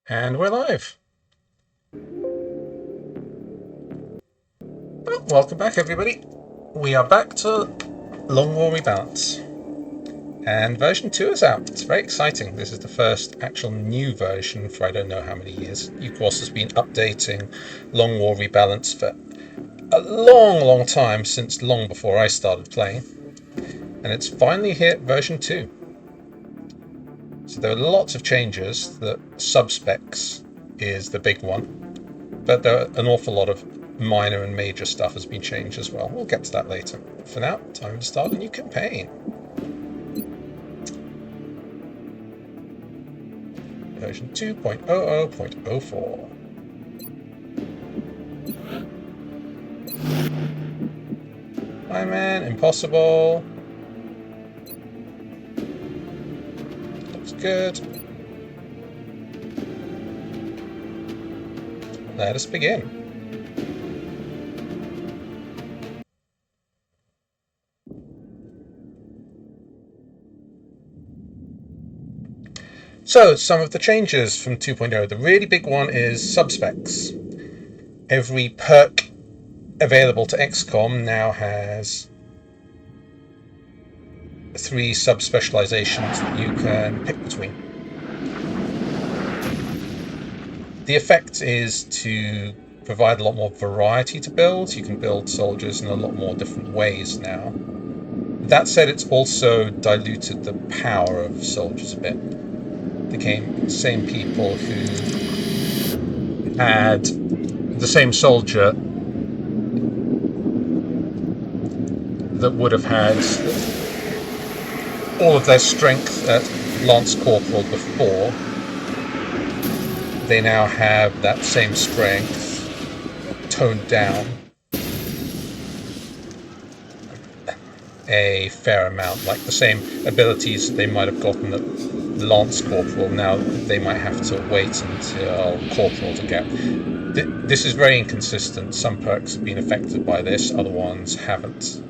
And we're live. Well, welcome back, everybody. We are back to Long War Rebalance. And version 2 is out. It's very exciting. This is the first actual new version for I don't know how many years. U-Course has been updating Long War Rebalance for a long time, since long before I started playing. And it's finally hit version 2. So there are lots of changes. The sub-specs is the big one. But there are an awful lot of minor and major stuff has been changed as well. We'll get to that later. For now, time to start a new campaign. Version 2.00.04. Iron Man, Impossible. Looks good. Let us begin. So, some of the changes from 2.0. The really big one is subspecs. Every perk available to XCOM now has 3 subspecializations that you can pick between. The effect is to provide a lot more variety to builds. You can build soldiers in a lot more different ways now. That said, it's also diluted the power of soldiers a bit. Became the same people who had the same soldier that would have had all of their strength at Lance Corporal before. They now have that same strength toned down a fair amount, like the same abilities that they might have gotten at Lance Corporal. Now they might have to wait until Corporal to get. This is very inconsistent. Some perks have been affected by this, other ones haven't.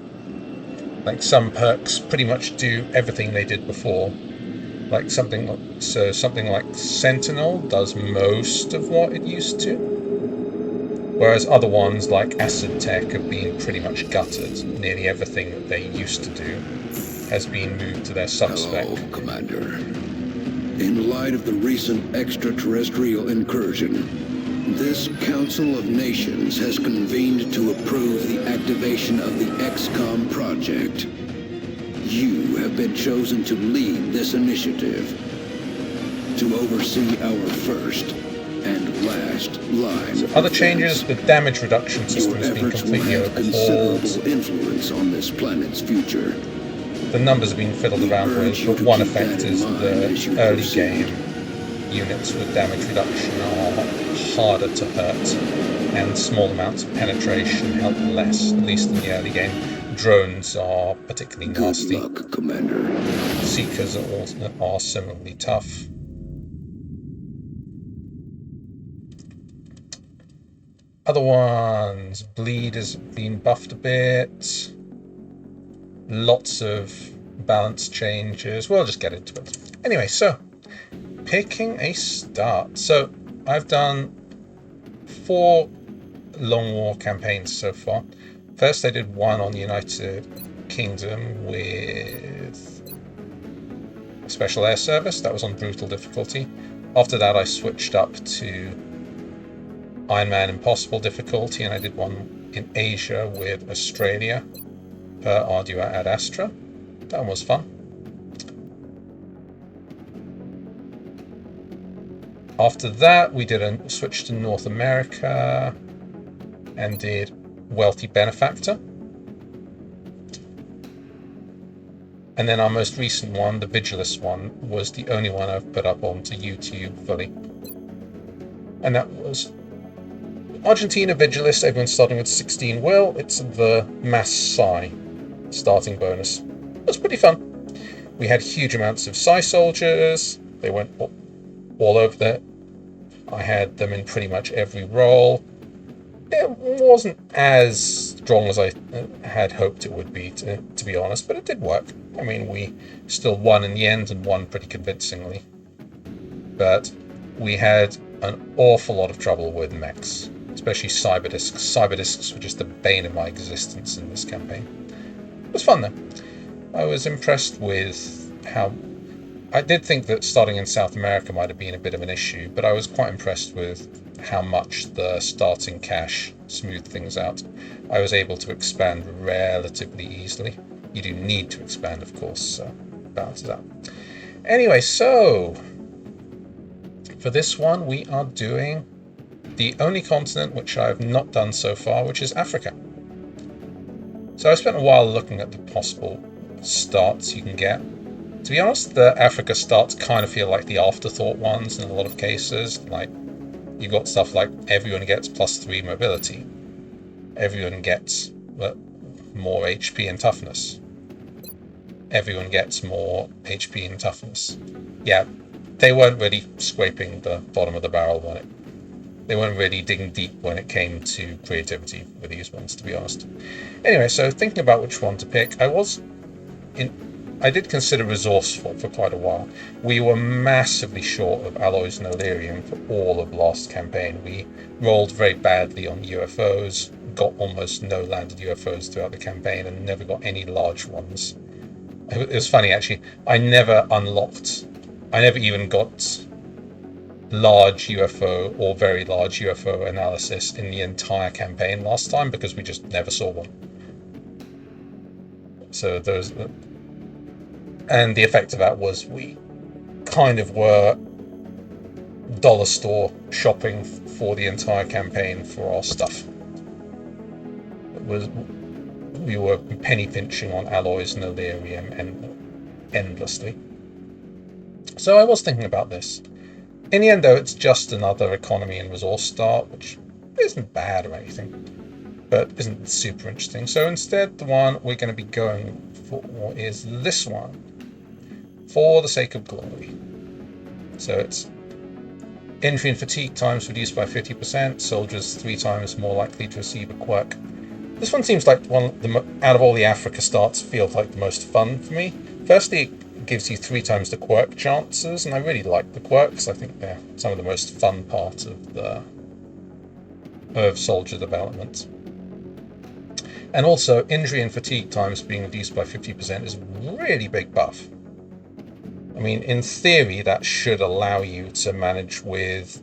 Like some perks pretty much do everything they did before. Like something like Sentinel does most of what it used to. Whereas other ones like Acid Tech have been pretty much gutted. Nearly everything that they used to do has been moved to their subspec. Hello, Commander. In light of the recent extraterrestrial incursion, this Council of Nations has convened to approve the activation of the XCOM project. You have been chosen to lead this initiative, to oversee our first and last line. So other changes, the damage reduction system has been completely overhauled. Considerable influence on this planet's future. The numbers have been fiddled around with, but one effect is the early game units with damage reduction are harder to hurt, and small amounts of penetration help less, at least in the early game. Drones are particularly nasty. Good luck, Commander. Seekers are similarly tough. Other ones, Bleed has been buffed a bit. Lots of balance changes. We'll just get into it. Anyway, so picking a start. So I've done 4 Long War campaigns so far. First I did one on the United Kingdom with Special Air Service. That was on brutal difficulty. After that I switched up to Iron Man Impossible difficulty, and I did one in Asia with Australia per Ardua ad Astra. That one was fun. After that we did a switch to North America and did Wealthy Benefactor. And then our most recent one, the Vigilist one, was the only one I've put up onto YouTube fully. And that was Argentina Vigilist. Everyone's starting with 16 will. It's the Mass Psi starting bonus. It was pretty fun. We had huge amounts of Psi soldiers. They went all over there. I had them in pretty much every role. It wasn't as strong as I had hoped it would be, to be honest, but it did work. I mean, we still won in the end, and won pretty convincingly. But we had an awful lot of trouble with mechs, especially cyberdisks. Cyberdisks were just the bane of my existence in this campaign. It was fun though. I was impressed with how... I did think that starting in South America might have been a bit of an issue, but I was quite impressed with how much the starting cache smoothed things out. I was able to expand relatively easily. You do need to expand, of course, so balance it out. Anyway, so for this one, we are doing the only continent which I have not done so far, which is Africa. So I spent a while looking at the possible starts you can get. To be honest, the Africa starts kind of feel like the afterthought ones in a lot of cases. Like, you've got stuff like everyone gets +3 mobility. Everyone gets more HP and toughness. Everyone gets more HP and toughness. Yeah, they weren't really scraping the bottom of the barrel when they weren't really digging deep when it came to creativity with these ones, to be honest. Anyway, so thinking about which one to pick, I did consider resourceful for quite a while. We were massively short of alloys and Illyrium for all of last campaign. We rolled very badly on UFOs, got almost no landed UFOs throughout the campaign, and never got any large ones. It was funny, actually. I never even got large UFO or very large UFO analysis in the entire campaign last time because we just never saw one. So those... And the effect of that was we kind of were dollar store shopping for the entire campaign for our stuff. We were penny pinching on alloys and Illyrium and endlessly. So I was thinking about this. In the end, though, it's just another economy and resource start, which isn't bad or anything, but isn't super interesting. So instead, the one we're going to be going for is this one. For the sake of glory. So it's injury and fatigue times reduced by 50%, soldiers 3 times more likely to receive a quirk. This one seems like out of all the Africa starts, feels like the most fun for me. Firstly, it gives you 3 times the quirk chances, and I really like the quirks. I think they're some of the most fun part of soldier development. And also, injury and fatigue times being reduced by 50% is a really big buff. I mean, in theory, that should allow you to manage with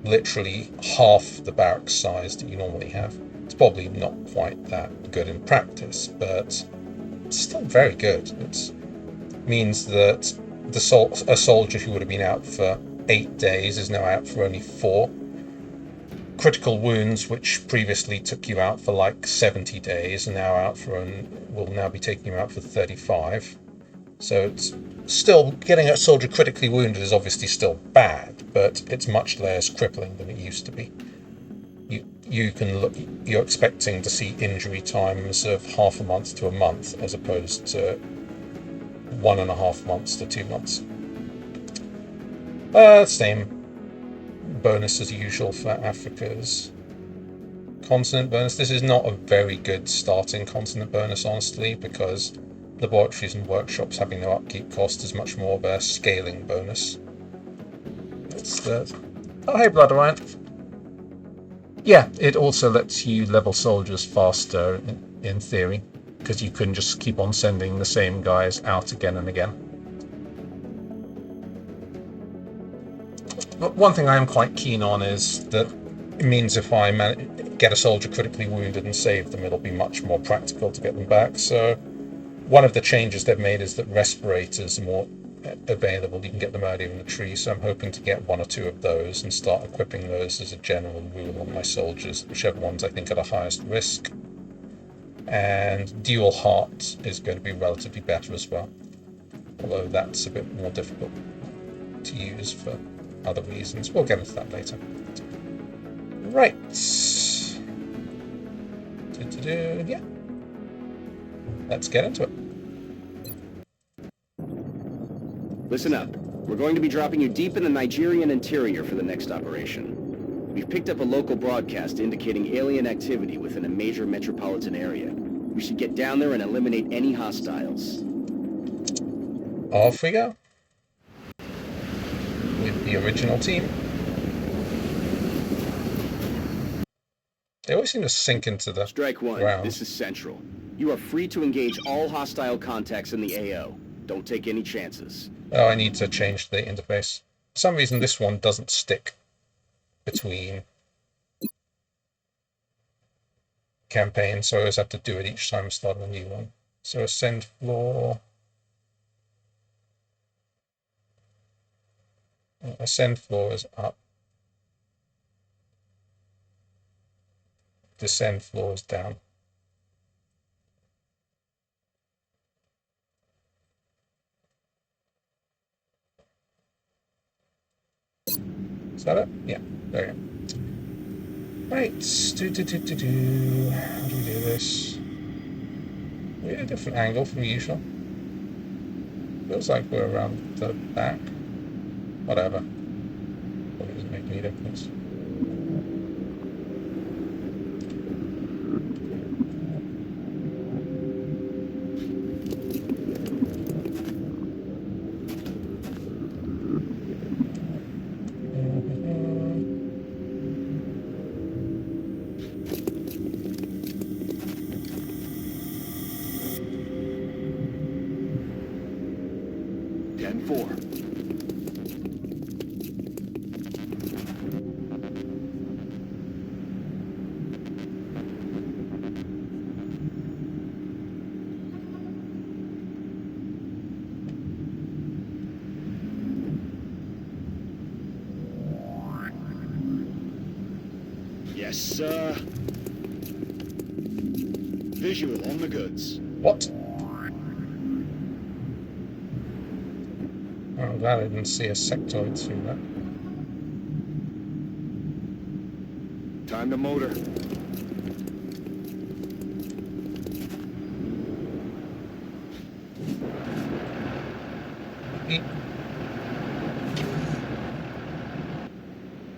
literally half the barracks size that you normally have. It's probably not quite that good in practice, but it's still very good. It means that a soldier who would have been out for 8 days is now out for only 4. Critical wounds, which previously took you out for like 70 days, are now will now be taking you out for 35. So it's still, getting a soldier critically wounded is obviously still bad, but it's much less crippling than it used to be. You're expecting to see injury times of half a month to a month, as opposed to 1.5 months to 2 months. Same bonus as usual for Africa's continent bonus. This is not a very good starting continent bonus, honestly, because laboratories and workshops having no upkeep cost is much more of a scaling bonus. Oh, hey, Blood Orion. Yeah, it also lets you level soldiers faster, in theory, because you couldn't just keep on sending the same guys out again and again. But one thing I am quite keen on is that it means if I get a soldier critically wounded and save them, it'll be much more practical to get them back. So one of the changes they've made is that respirators are more available. You can get them earlier in the tree, so I'm hoping to get 1 or 2 of those and start equipping those as a general rule on my soldiers, whichever ones I think are the highest risk. And dual heart is going to be relatively better as well, although that's a bit more difficult to use for other reasons. We'll get into that later. Right. Yeah. Let's get into it. Listen up. We're going to be dropping you deep in the Nigerian interior for the next operation. We've picked up a local broadcast indicating alien activity within a major metropolitan area. We should get down there and eliminate any hostiles. Off we go. With the original team. They always seem to sink into the Strike one, ground. this is Central. You are free to engage all hostile contacts in the AO. Don't take any chances. Oh, I need to change the interface. For some reason, this one doesn't stick between campaigns, so I always have to do it each time I start a new one. So ascend floor. Ascend floor is up. Descend floor is down. Is that it? Yeah, there we go. Right, how do we do this? We had a different angle from usual. Feels like we're around the back. Whatever. Probably doesn't make any difference. Yes, sir. Visual on the goods. What? Oh, I'm glad I didn't see a sectoid through that. Time to motor.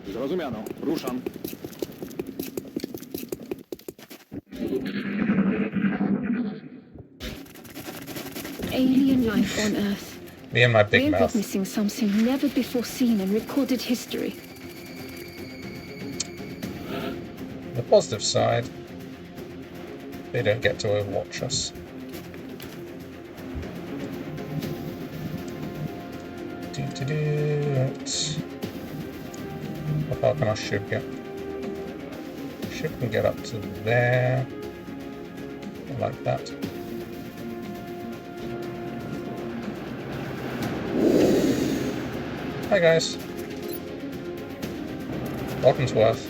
Zrozumiano. Ruszam. Alien life on Earth. Me and my big We're mouth. witnessing something never before seen in recorded history. The positive side, they don't get to overwatch us. Let's... How far can our ship get? Ship can get up to there. Like that. Hi guys. Welcome to Earth.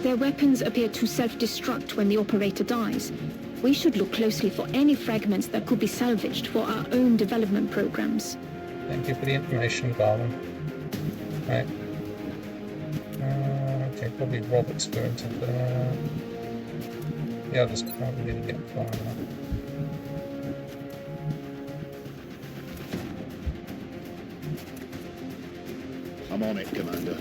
Their weapons appear to self-destruct when the operator dies. We should look closely for any fragments that could be salvaged for our own development programs. Thank you for the information, Garland. Right. Okay, probably Robert's going to there. The others can't really get far enough. I'm on it, Commander.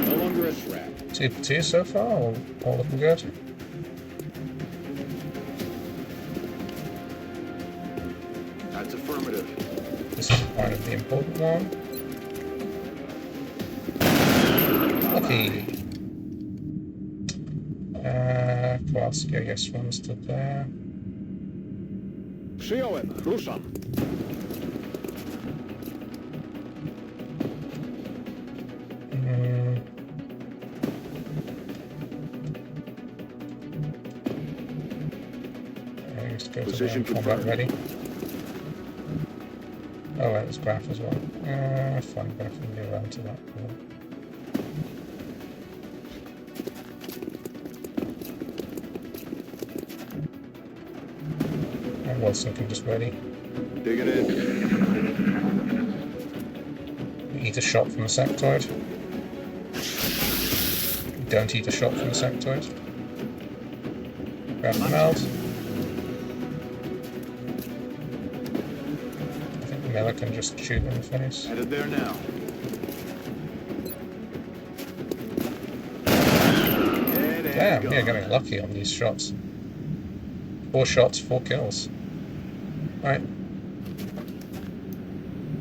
No longer a threat. 2 for 2 so far, all looking good. That's affirmative. This is kind of the important one. Lucky. Kowalski, I guess, runs to there. Przyjąłem. Ruszam. Let's go to Position the combat confirmed. ready. Oh, wait, there's Graph as well. Fine, Graph can get around to that. Cool. And Wilson can just ready. Dig it in. Eat a shot from the sectoid. Don't eat a shot from the sectoid. Grab the meld. I think the Miller can just shoot in the face. Headed there now. Damn, yeah, getting lucky on these shots. 4 shots, 4 kills. Alright.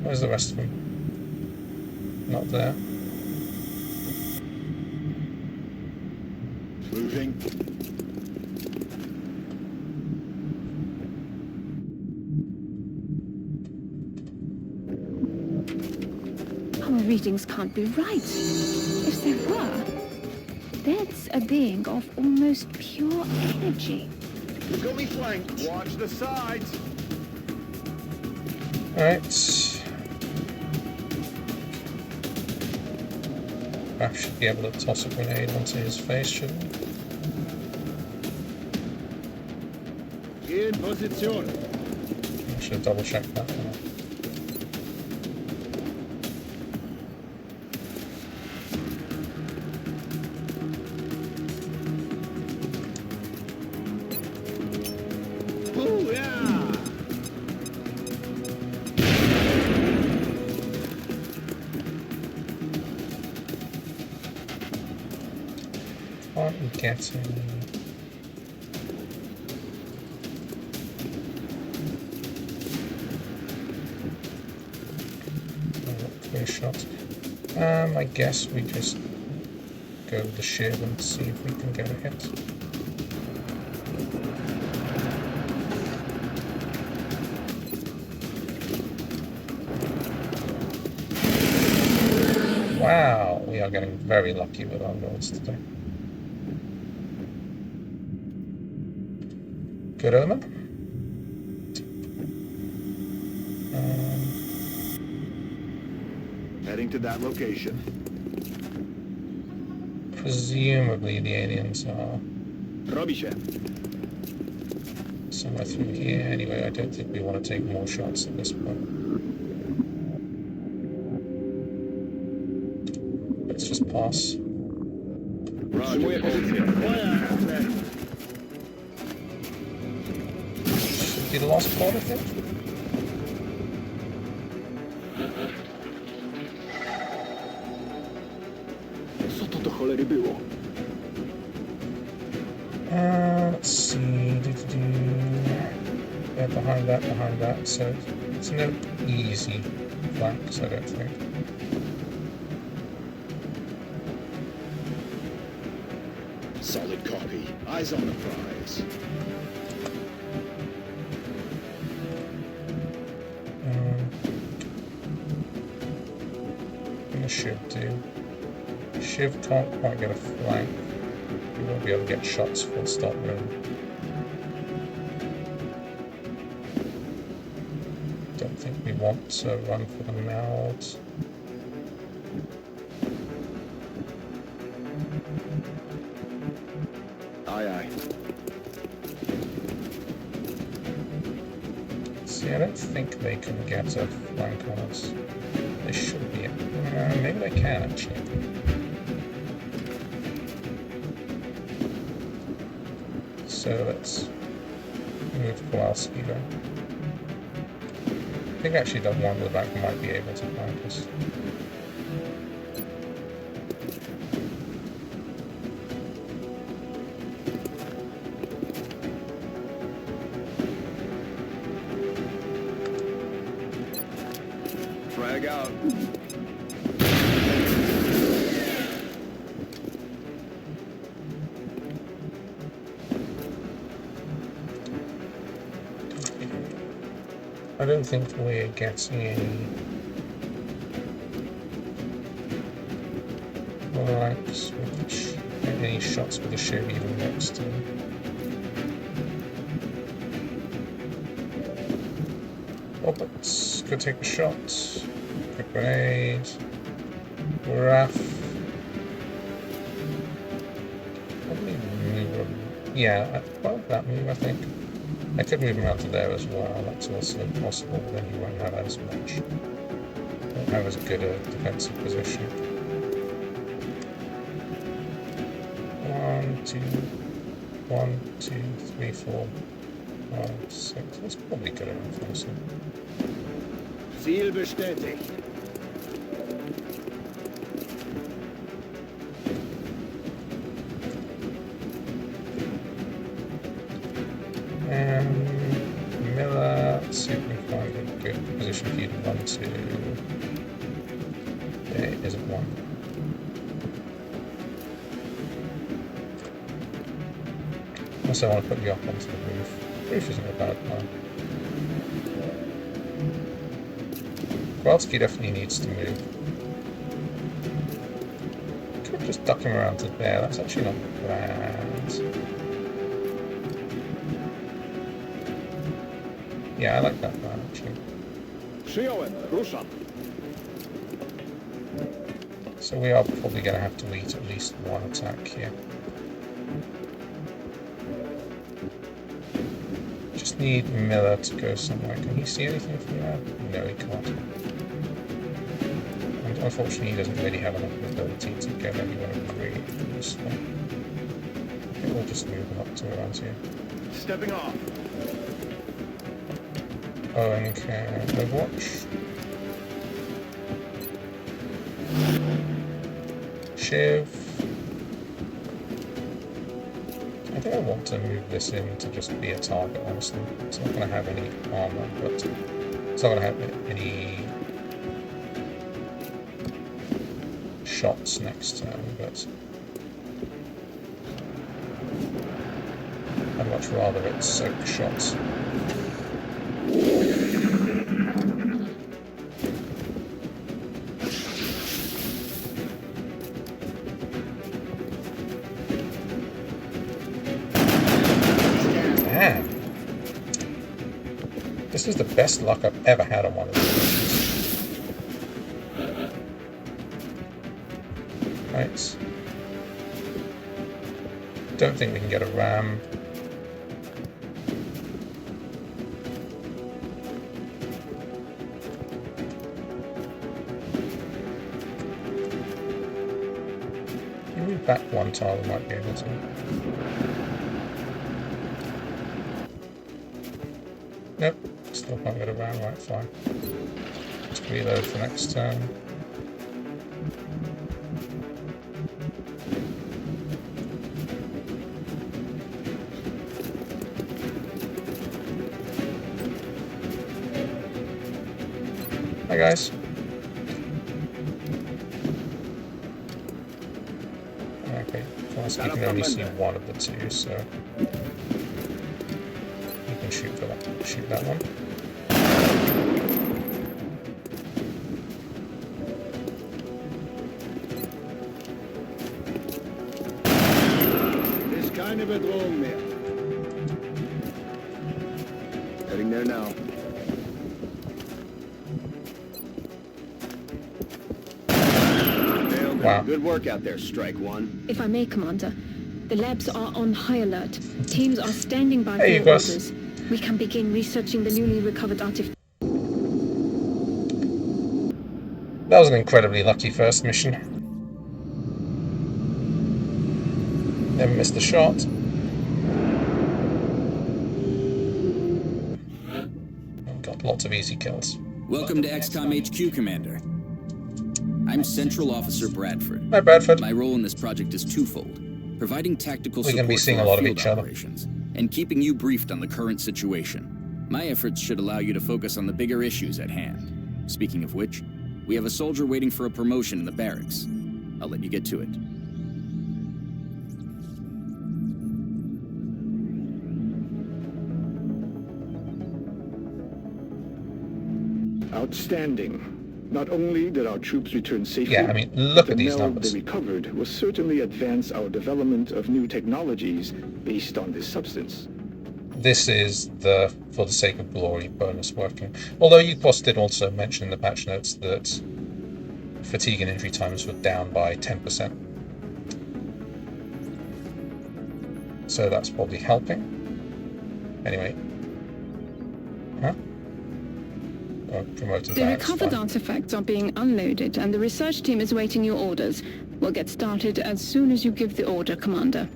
Where's the rest of them? Not there. Moving. Our readings can't be right. If they were, that's a being of almost pure energy. You've got me flanked. Watch the sides. Alright. Raph should be able to toss a grenade onto his face, shouldn't he? In position. I should have double checked that one. Oh, yeah. Can't get any. Clear shot. I guess we just go with the shiv and see if we can get a hit. Wow, we are getting very lucky with our rolls today. Good omen. Heading to that location. Presumably the aliens are Robi się. somewhere through here. Anyway, I don't think we want to take more shots at this point. Let's just pass. Utrzymuję pozycję. Should be the last part, I think. Co to do cholery było? Let's see. Yeah, behind that. So it's no easy flanks, I don't think. Solid copy. Eyes on the prize. The Shiv do. Shiv can't quite get a flank. We won't be able to get shots full stop room. Don't think we want to run for the mouths. Aye, aye. See, I don't think they can get a flank on us. They should be. Maybe they can actually. So let's move Kowalski then. I think actually that one at the back might be able to flank us. Frag out. I don't think we're getting any likes with any shots with the Shiv even next to them. Oh, but go take a shot. Quick grenade. Raph. Probably move him. Yeah, well, that move I think. I could move him out to there as well, that's also possible, but then he won't have as much. Won't have as good a defensive position. 1, 2, 1, 2, 3, 4, 5, 6. That's probably good enough, honestly. Ziel bestätigt. And Miller, let's see if we can find a good position for you to run to? There isn't one. Also, I want to put you up onto the roof. The roof isn't a bad plan. Kowalski definitely needs to move. Could just duck him around to there. That's actually not bad. Yeah, I like that plan actually. Przyjąłem, ruszam. So we are probably going to have to lead at least one attack here. Just need Miller to go somewhere. Can he see anything from there? No, he can't. And unfortunately, he doesn't really have enough ability to get anywhere really useful. I think we'll just move him up to around here. Stepping off. Owen can Overwatch. Shiv. I think I want to move this in to just be a target, honestly. It's not going to have any armor, but it's not going to have any shots next turn, but I'd much rather it soak shots. This is the best luck I've ever had on one of these missions. Right. Don't think we can get a ram. If you move back one tile, we might be able to. Nope. Still can't get around, right, fine. Let's reload for next turn. Hi guys. Okay, Kowalski can only see one of the two, so you can shoot for that. Shoot that one. Ist keine Bedrohung mehr. Heading there now. Wow. Good work out there, Strike One. If I may, Commander, the labs are on high alert. Teams are standing by for Hey, your boss. orders. We can begin researching the newly recovered artifact. That was an incredibly lucky first mission. Never missed a shot. Got lots of easy kills. Welcome to XCOM HQ, Commander. I'm Central Officer Bradford. Hi, Bradford. My role in this project is twofold: providing tactical We're support gonna be seeing for a our lot of field each other. operations, and keeping you briefed on the current situation. My efforts should allow you to focus on the bigger issues at hand. Speaking of which, we have a soldier waiting for a promotion in the barracks. I'll let you get to it. Outstanding. Not only did our troops return safely, Yeah, I mean, look but at the these meld numbers. they recovered will certainly advance our development of new technologies based on this substance. This is the for the sake of glory bonus working. Although UPOS did also mention in the patch notes that fatigue and injury times were down by 10%. So that's probably helping. Anyway. Huh? Oh, promoted The that, recovered fine. artifacts are being unloaded, and the research team is waiting your orders. We'll get started as soon as you give the order, Commander.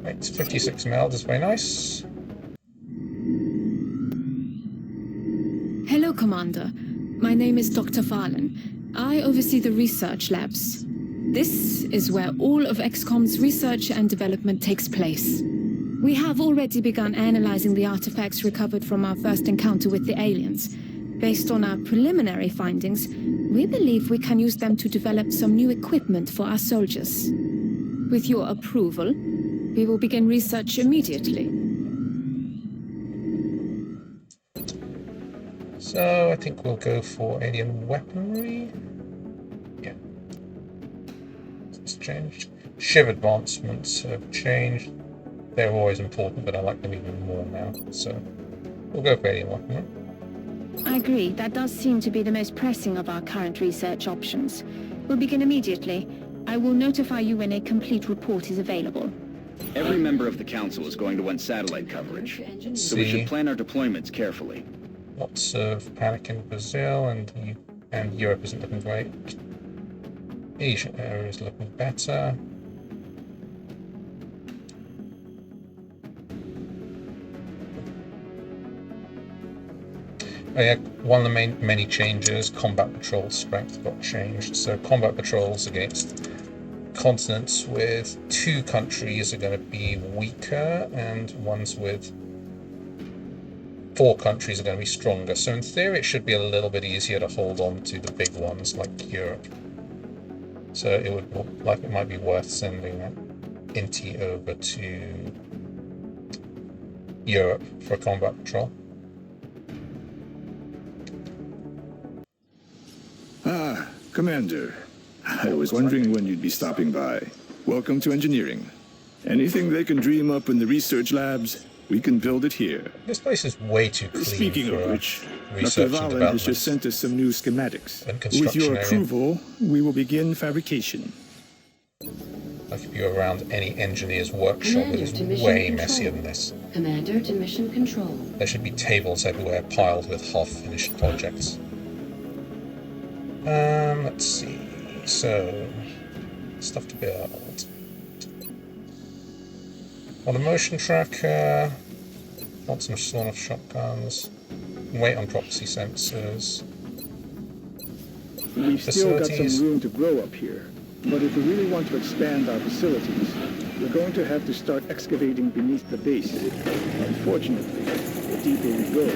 Right, 56 mil, that's very nice. Hello, Commander. My name is Dr. Farlan. I oversee the research labs. This is where all of XCOM's research and development takes place. We have already begun analyzing the artifacts recovered from our first encounter with the aliens. Based on our preliminary findings, we believe we can use them to develop some new equipment for our soldiers. With your approval, we will begin research immediately. So I think we'll go for alien weaponry. Yeah. It's changed. Shiv advancements have changed. They're always important, but I like them even more now. So we'll go for alien weaponry. I agree. That does seem to be the most pressing of our current research options. We'll begin immediately. I will notify you when a complete report is available. Every member of the Council is going to want satellite coverage, so we should plan our deployments carefully. Lots of panic in Brazil, and Europe isn't looking great. Asian area is looking better. Oh yeah, one of the many changes, combat patrol strength got changed. So combat patrols against continents with 2 countries are going to be weaker, and ones with 4 countries are going to be stronger. So in theory it should be a little bit easier to hold on to the big ones like Europe. So it would look like it might be worth sending Inti over to Europe for a combat patrol. Ah, Commander. I was wondering when you'd be stopping by. Welcome to engineering. Anything they can dream up in the research labs, we can build it here. This place is way too clean. Speaking for of which, Dr. research and Valen has development. just sent us some new schematics. And With construction your area. approval, we will begin fabrication. Like if you're around any engineer's workshop, Commander it to is mission way control. messier than this. Commander to mission control. There should be tables everywhere piled with half-finished projects. Let's see. So, stuff to build. On a motion tracker, want some sawn-off shotguns. Wait on proxy sensors. We've still got Facilities. some room to grow up here. But if we really want to expand our facilities, we're going to have to start excavating beneath the base. Unfortunately, the deeper we go,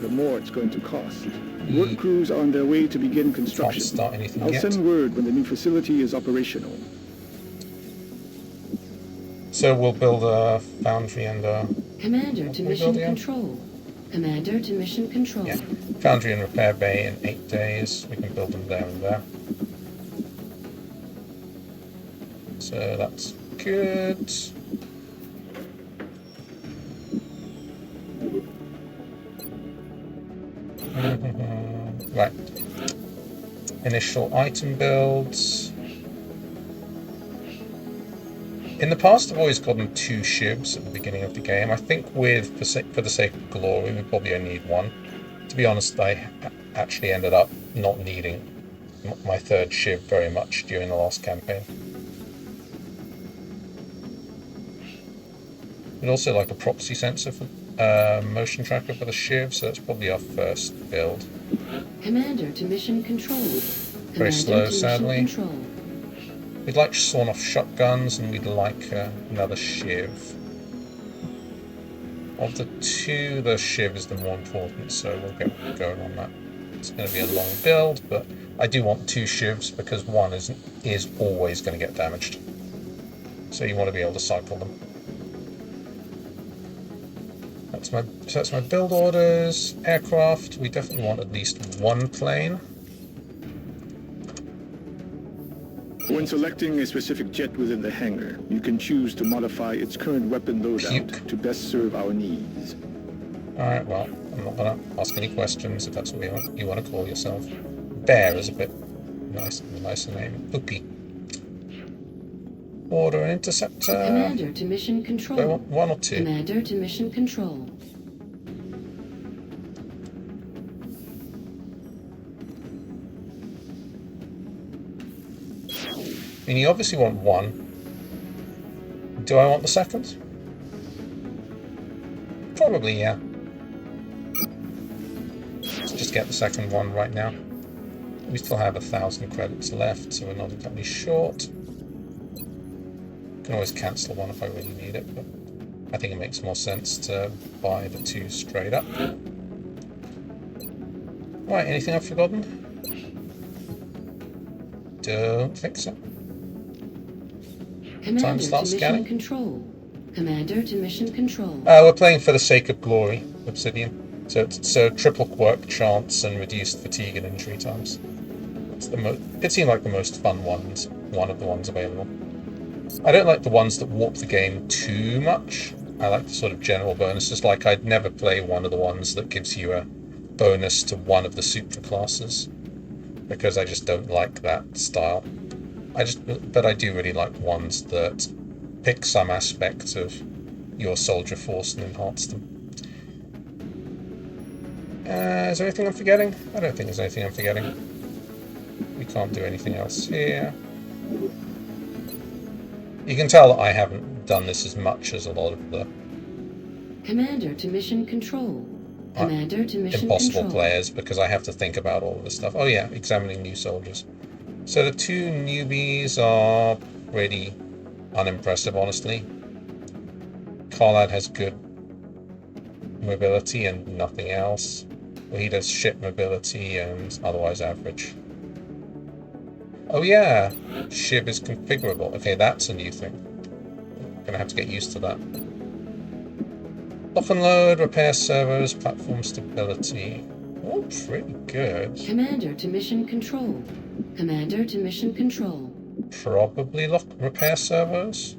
the more it's going to cost. Work crews are on their way to begin construction. Can't start anything I'll yet. send word when the new facility is operational. So we'll build a foundry and a... Commander to we mission building on? control. Commander to mission control. Yeah, foundry and repair bay in 8 days. We can build them there and there. So that's good. Right. Initial item builds. In the past, I've always gotten 2 shivs at the beginning of the game. I think for the sake of glory, we probably only need 1. To be honest, I actually ended up not needing my 3rd shiv very much during the last campaign. We'd also like a proxy sensor for motion tracker for the shiv, so that's probably our first build. Commander to mission control. Very slow, to sadly. mission control. We'd like sawn-off shotguns, and we'd like another shiv. Of the 2, the shiv is the more important, so we'll get going on that. It's going to be a long build, but I do want 2 shivs because 1 is always going to get damaged. So you want to be able to cycle them. That's my build orders. Aircraft, we definitely want at least 1 plane. When selecting a specific jet within the hangar, you can choose to modify its current weapon loadout Puke. to best serve our needs. Alright, well, I'm not going to ask any questions if that's what you want to call yourself. Bear is a bit nicer name. Poopy. Order an interceptor. Commander to mission Do I control. want 1 or 2? Commander to mission control. I mean, you obviously want 1. Do I want the 2nd? Probably, yeah. Let's just get the 2nd one right now. We still have 1,000 credits left, so we're not exactly short. Can always cancel one if I really need it, but I think it makes more sense to buy the 2 straight up. Right, anything I've forgotten? Don't think so. Commander Time to start to scanning. mission control. Commander to mission control. We're playing for the sake of glory, Obsidian. So triple quirk chance and reduced fatigue and injury times. It seemed like the most fun one of the ones available. I don't like the ones that warp the game too much. I like the sort of general bonuses. Like, I'd never play one of the ones that gives you a bonus to one of the super classes, because I just don't like that style. But I do really like ones that pick some aspect of your soldier force and enhance them. Is there anything I'm forgetting? I don't think there's anything I'm forgetting. We can't do anything else here. You can tell that I haven't done this as much as a lot of the Commander to mission control. Commander to mission impossible control. players, because I have to think about all of this stuff. Oh yeah, examining new soldiers. So the 2 newbies are pretty unimpressive, honestly. Carlad has good mobility and nothing else. Well, he does shit mobility and otherwise average. Oh yeah, Shib is configurable. Okay, that's a new thing. Gonna have to get used to that. Lock and load, repair servos, platform stability. Oh, pretty good. Commander to mission control. Commander to mission control. Probably repair servos.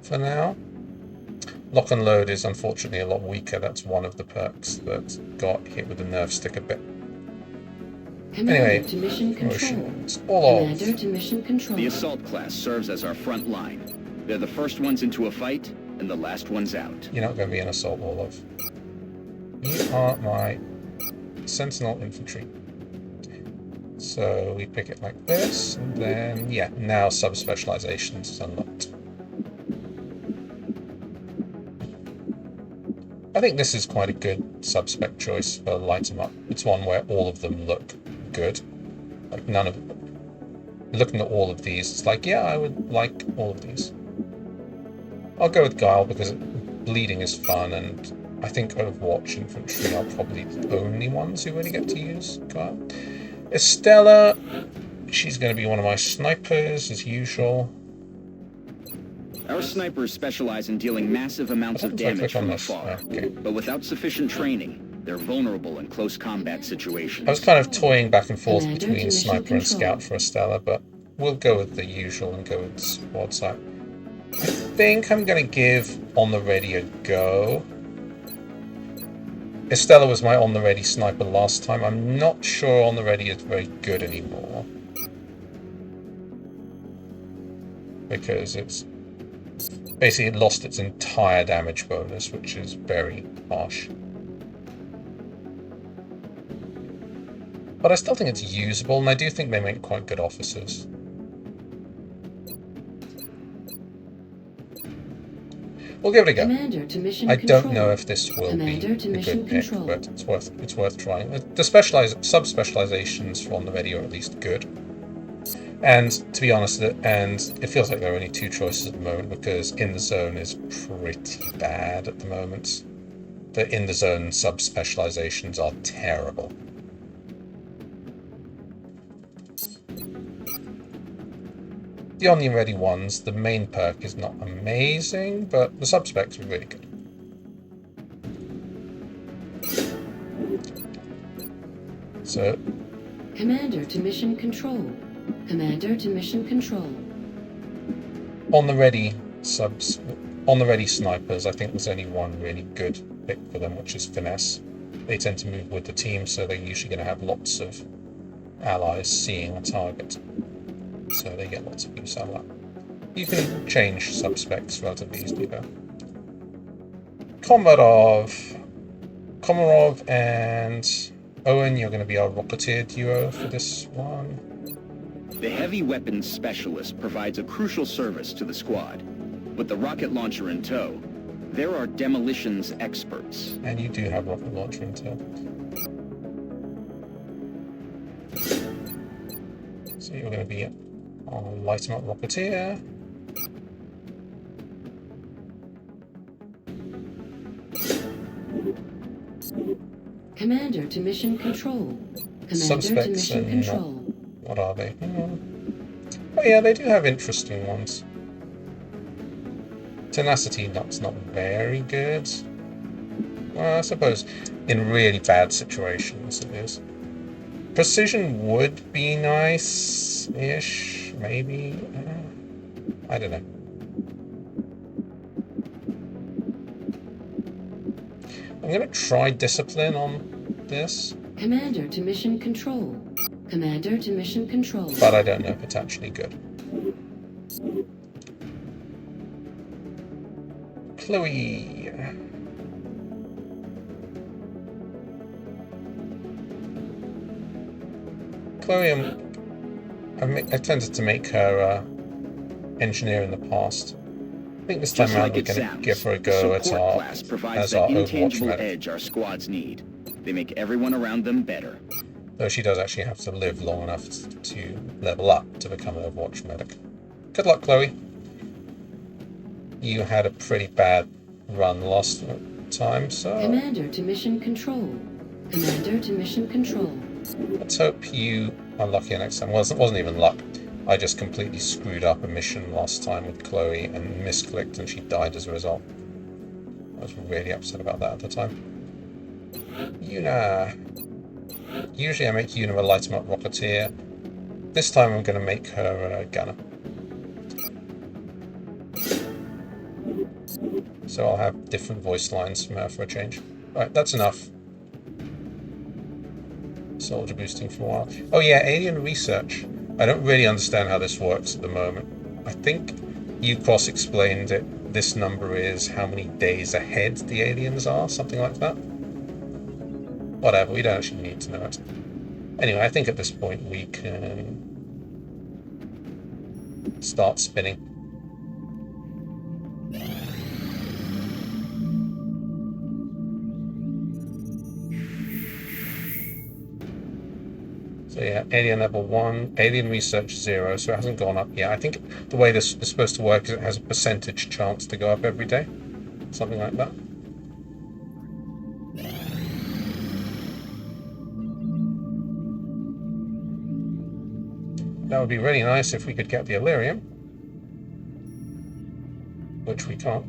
For now. Lock and load is unfortunately a lot weaker. That's one of the perks that got hit with the nerf stick a bit. Commander Anyway, to mission control. promotions. All Commander of. to mission control. The assault class serves as our front line. They're the first ones into a fight, and the last ones out. You're not going to be an assault Orlov. You are my sentinel infantry. So we pick it like this, and then, yeah, now sub-specializations is unlocked. I think this is quite a good sub-spec choice for light 'em up. It's one where all of them look good. Like, none of... Looking at all of these, it's like, yeah, I would like all of these. I'll go with Guile because bleeding is fun, and I think Overwatch infantry are probably the only ones who really get to use Guile. Estella, she's going to be one of my snipers, as usual. Our snipers specialize in dealing massive amounts of damage from afar, but without sufficient training, they're vulnerable in close combat situations. I was kind of toying back and forth Commander between to sniper mission and scout for Estella, but we'll go with the usual and go with squad site. I think I'm going to give On the Ready a go. Estella was my On the Ready sniper last time. I'm not sure On the Ready is very good anymore, because it's basically lost its entire damage bonus, which is very harsh. But I still think it's usable, and I do think they make quite good officers. We'll give it a go. Commander to mission I control. don't know if this will Commander be to a mission good pick, control. but it's worth trying. The sub-specializations from the video are at least good. And to be honest, it feels like there are only 2 choices at the moment, because In the Zone is pretty bad at the moment. The In the Zone sub-specializations are terrible. The On the Ready ones, the main perk is not amazing, but the sub-specs are really good. So, Commander to mission control. Commander to mission control. On the Ready snipers, I think there's only one really good pick for them, which is Finesse. They tend to move with the team, so they're usually going to have lots of allies seeing a target. So they get lots of use out of that. You can change sub-specs relatively easily though. Komarov and Owen, you're going to be our Rocketeer duo for this one. The heavy weapons specialist provides a crucial service to the squad. With the rocket launcher in tow, there are demolitions experts. And you do have rocket launcher in tow. So you're going to be on Light 'em Up Rocketeer. Commander to mission control. Commander to Suspects mission and control. what are they? Oh yeah, they do have interesting ones. Tenacity, that's not very good. Well, I suppose in really bad situations it is. Precision would be nice-ish, maybe. I don't know. I'm going to try discipline on this. Commander to mission control. Commander to mission control. But I don't know if it's actually good. Chloe. Chloe, I've tended to make her engineer in the past. I think this time around we're going to give her a go at Support our class provides the Overwatch intangible medic. edge our squads need. They make everyone around them better. Though she does actually have to live long enough to level up to become an Overwatch medic. Good luck, Chloe. You had a pretty bad run last time, so Commander to mission control. Commander to mission control. let's hope you are luckier next time. Well, it wasn't even luck. I just completely screwed up a mission last time with Chloe and misclicked and she died as a result. I was really upset about that at the time. Yuna. Usually I make Yuna a Light 'em Up Rocketeer. This time I'm going to make her a gunner. So I'll have different voice lines from her for a change. Right, that's enough. Soldier boosting for a while. Oh yeah, alien research. I don't really understand how this works at the moment. I think you cross-explained it. This number is how many days ahead the aliens are, something like that. Whatever, we don't actually need to know it. Anyway, I think at this point we can start spinning. So yeah, alien level 1, alien research 0, so it hasn't gone up yet. I think the way this is supposed to work is it has a percentage chance to go up every day. Something like that. That would be really nice if we could get the Illyrium. Which we can't.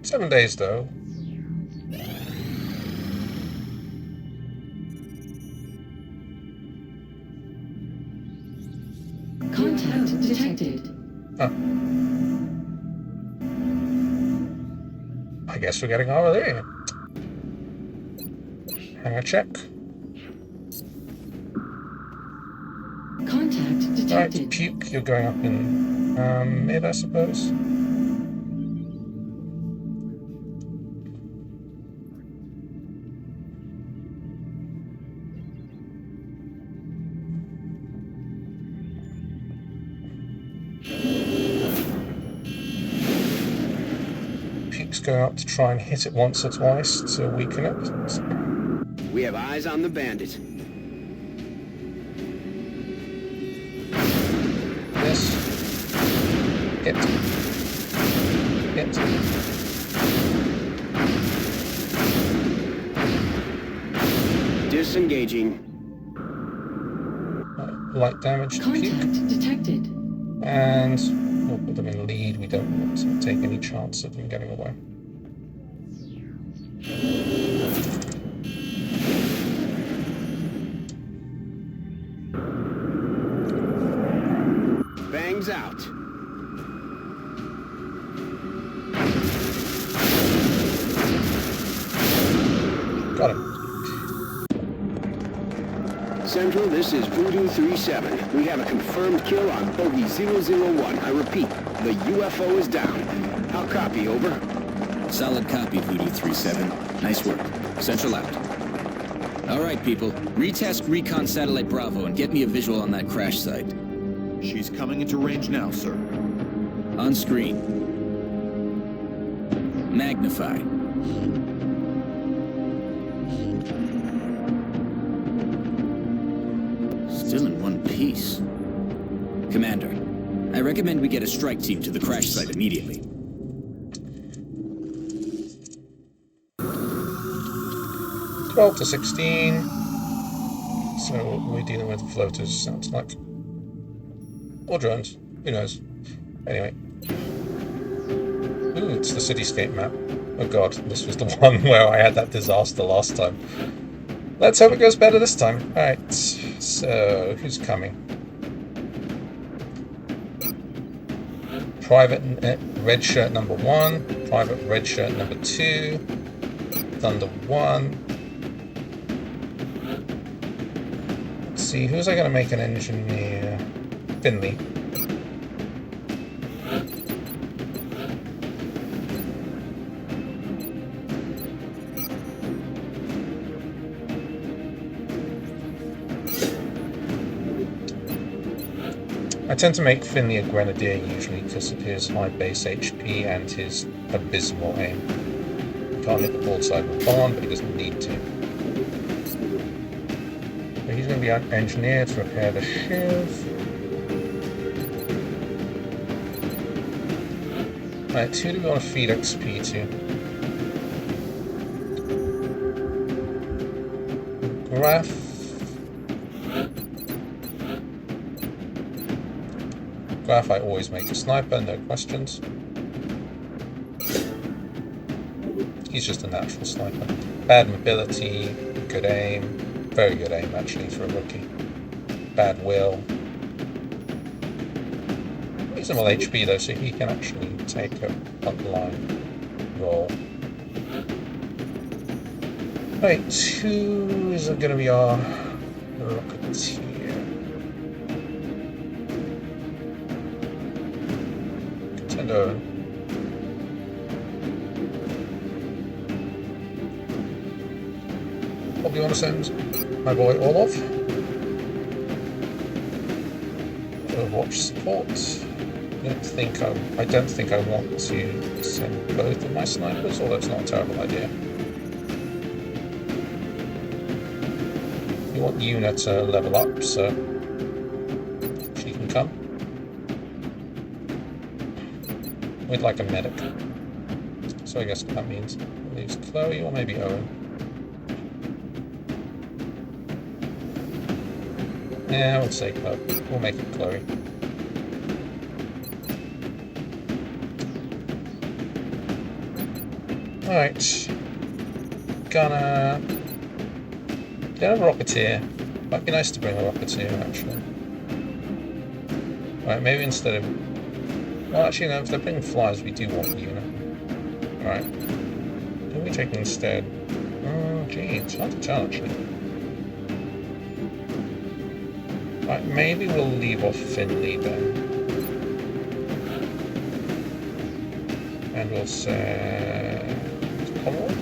7 days though. Contact detected. Oh. I guess we're getting our Illyrium. Hang a check. Contact Right, detected. puke, you're going up in mid, I suppose. Puke's going up to try and hit it once or twice to weaken it. We have eyes on the bandit. Yes. Hit. Hit. Disengaging. Light damage to puke. Contact detected. And we'll put them in lead. We don't want to take any chance of them getting away. Bangs out. Got him. Central, this is Voodoo 3-7. We have a confirmed kill on Bogey 001. I repeat, the UFO is down. I'll copy, over. Solid copy, Voodoo 3-7. Nice work. Central out. All right, people. Retask Recon Satellite Bravo and get me a visual on that crash site. She's coming into range now, sir. On screen. Magnify. Still in one piece. Commander, I recommend we get a strike team to the crash site immediately. 12 to 16. So we're dealing with floaters, sounds like. Or drones, who knows. Anyway. Ooh, it's the cityscape map. Oh god, this was the one where I had that disaster last time. Let's hope it goes better this time. Alright, so who's coming? Private red shirt number 1, private red shirt number 2, Thunder 1. Let's see, who's I going to make an engineer? Finley. I tend to make Finley a grenadier usually because of his high base HP and his abysmal aim. He can't hit the broadside with barn, but he doesn't need to. So he's going to be an engineer to repair the shiv. Right, who do we want to feed XP to? Graph. I always make a sniper, no questions. He's just a natural sniper. Bad mobility, good aim. Very good aim, actually, for a rookie. Bad will. Reasonable HP, though, so he can actually take a frontline role. Right, who is going to be our rocketeer? Probably want to send my boy Orlov. Watch support. I don't think I want to send both of my snipers, although it's not a terrible idea. We want Yuna to level up, so she can come. We'd like a medic. So I guess that means it leaves Chloe or maybe Owen. Yeah, we'll say Chloe. We'll make it Chloe. Alright. Gonna... Don't have a rocketeer. Might be nice to bring a rocketeer, actually. Alright, maybe instead of... Well, actually, no, if they're bringing flyers, we do want Yuna. Alright. Who are we taking instead? Oh, gee, it's hard to tell, actually. Right, maybe we'll leave off Finley then. And we'll say... Pomeroy?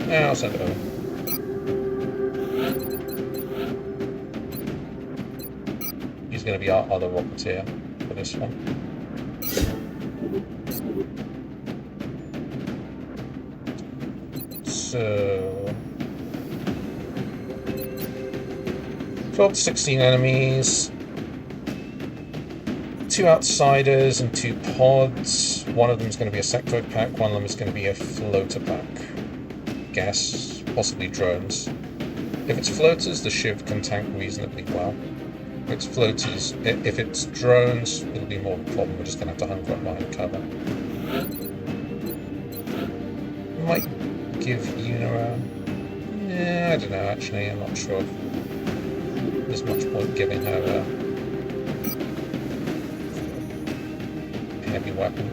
Yeah, I'll send it over. He's going to be our other rocketeer for this one. So 12 to 16 enemies, 2 outsiders and 2 pods. One of them is going to be a sectoid pack, one of them is going to be a floater pack. Guess, possibly drones. If it's floaters, the Shiv can tank reasonably well. If it's floaters, if it's drones, it'll be more of a problem. We're just going to have to hunker up behind cover. We might give Yuna a... Yeah, I don't know, actually. I'm not sure if there's much point giving her a heavy weapon.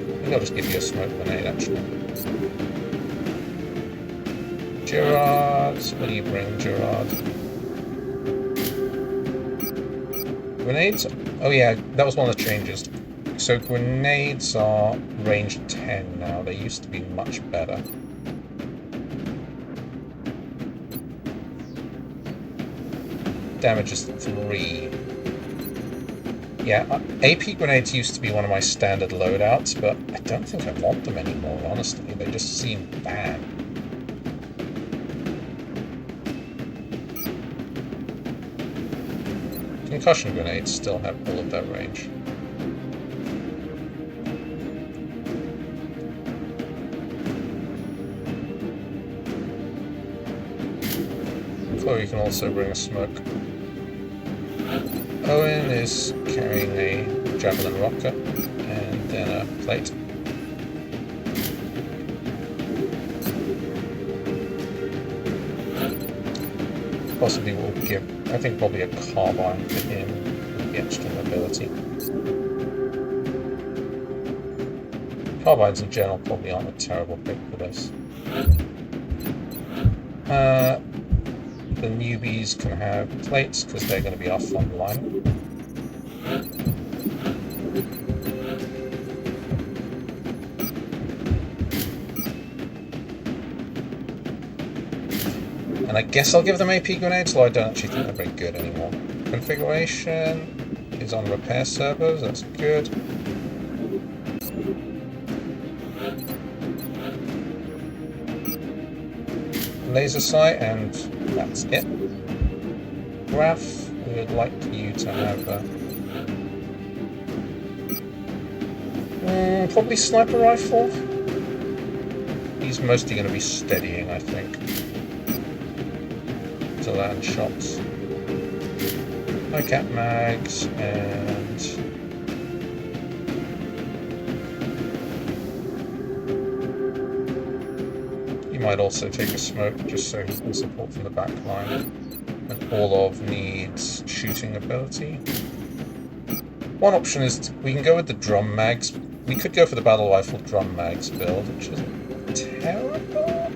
I think I'll just give you a smoke grenade, actually. Gerard, what do you bring, Gerard? Grenades? Oh yeah, that was one of the changes. So grenades are range 10 now. They used to be much better. Damage is 3. Yeah, AP grenades used to be one of my standard loadouts, but I don't think I want them anymore, honestly. They just seem bad. Concussion grenades still have all of that range. Chloe can also bring a smoke. Owen is carrying a javelin rocket and then a plate. Possibly will give, I think probably a carbine for him with the extra mobility. Carbines in general probably aren't a terrible pick for this. The newbies can have plates because they're going to be our front line. And I guess I'll give them AP grenades, though I don't actually think they're very good anymore. Configuration is on repair servos, that's good. Laser sight, and that's it. Graph, we would like you to have a... probably sniper rifle. He's mostly going to be steadying, I think, to land shots. High cap mags, and he might also take a smoke just so he can support from the back line. And Orlov needs shooting ability. One option is we can go with the drum mags. We could go for the battle rifle drum mags build, which isn't terrible.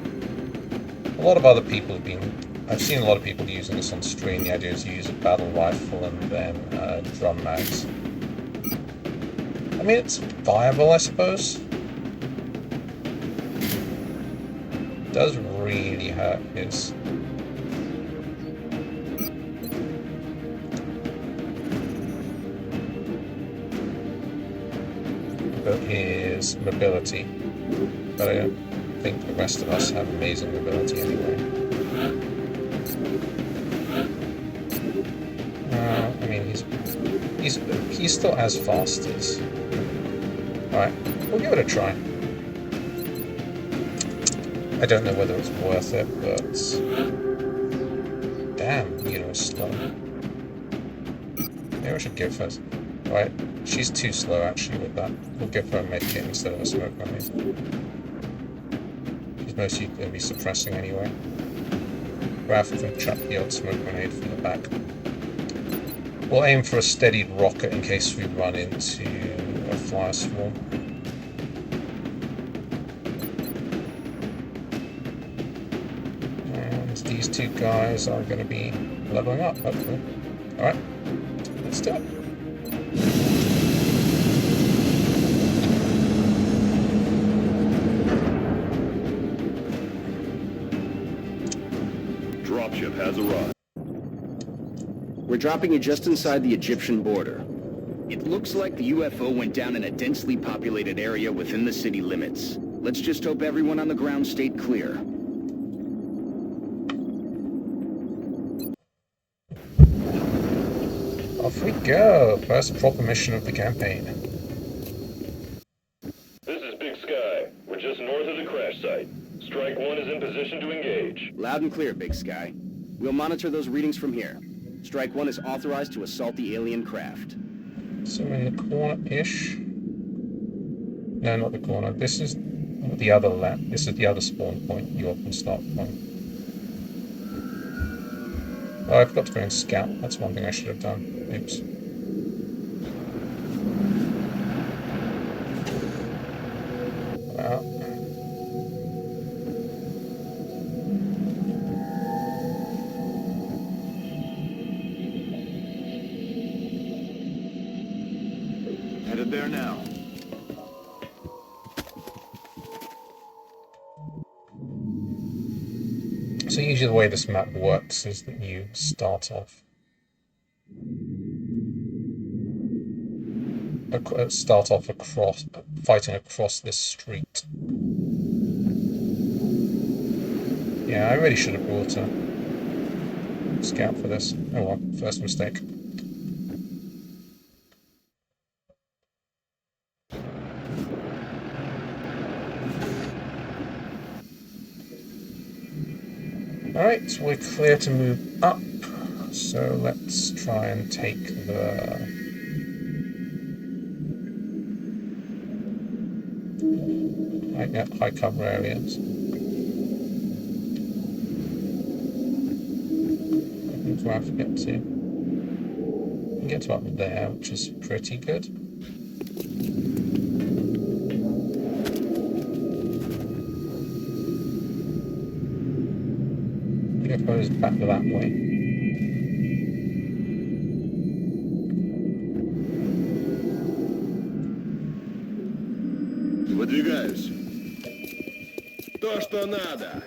A lot of other people have been... I've seen a lot of people using this on stream. The idea is you use a battle rifle and then drum mags. I mean, it's viable, I suppose. It does really hurt his... his mobility. But I don't think the rest of us have amazing mobility anyway. I mean, he's still as fast as... Alright, we'll give it a try. I don't know whether it's worth it, but... Damn, you know, slow. Maybe I should go first. Alright, she's too slow actually with that. We'll give her a medkit instead of a smoke grenade. She's mostly going to be suppressing anyway. Graph can chuck the odd smoke grenade from the back. We'll aim for a steadied rocket in case we run into a flyer swarm. And these two guys are going to be leveling up, hopefully. Alright, let's do it. Dropship has arrived. We're dropping you just inside the Egyptian border. It looks like the UFO went down in a densely populated area within the city limits. Let's just hope everyone on the ground stayed clear. Off we go! First proper mission of the campaign. This is Big Sky. We're just north of the crash site. Strike 1 is in position to engage. Loud and clear, Big Sky. We'll monitor those readings from here. Strike 1 is authorized to assault the alien craft. So in the corner-ish? No, not the corner. This is the other lap. This is the other spawn point, you often start point. Oh, I forgot to go and scout. That's one thing I should have done. Oops. Well. Headed there now. So usually the way this map works is that you start off across, fighting across this street. Yeah, I really should have brought a scout for this. Oh well, first mistake. Alright, we're clear to move up. So let's try and take the... high cover areas. Where I have to get to. You can get to up there, which is pretty good. I think it goes back that way. Выдвигаюсь. То, что надо.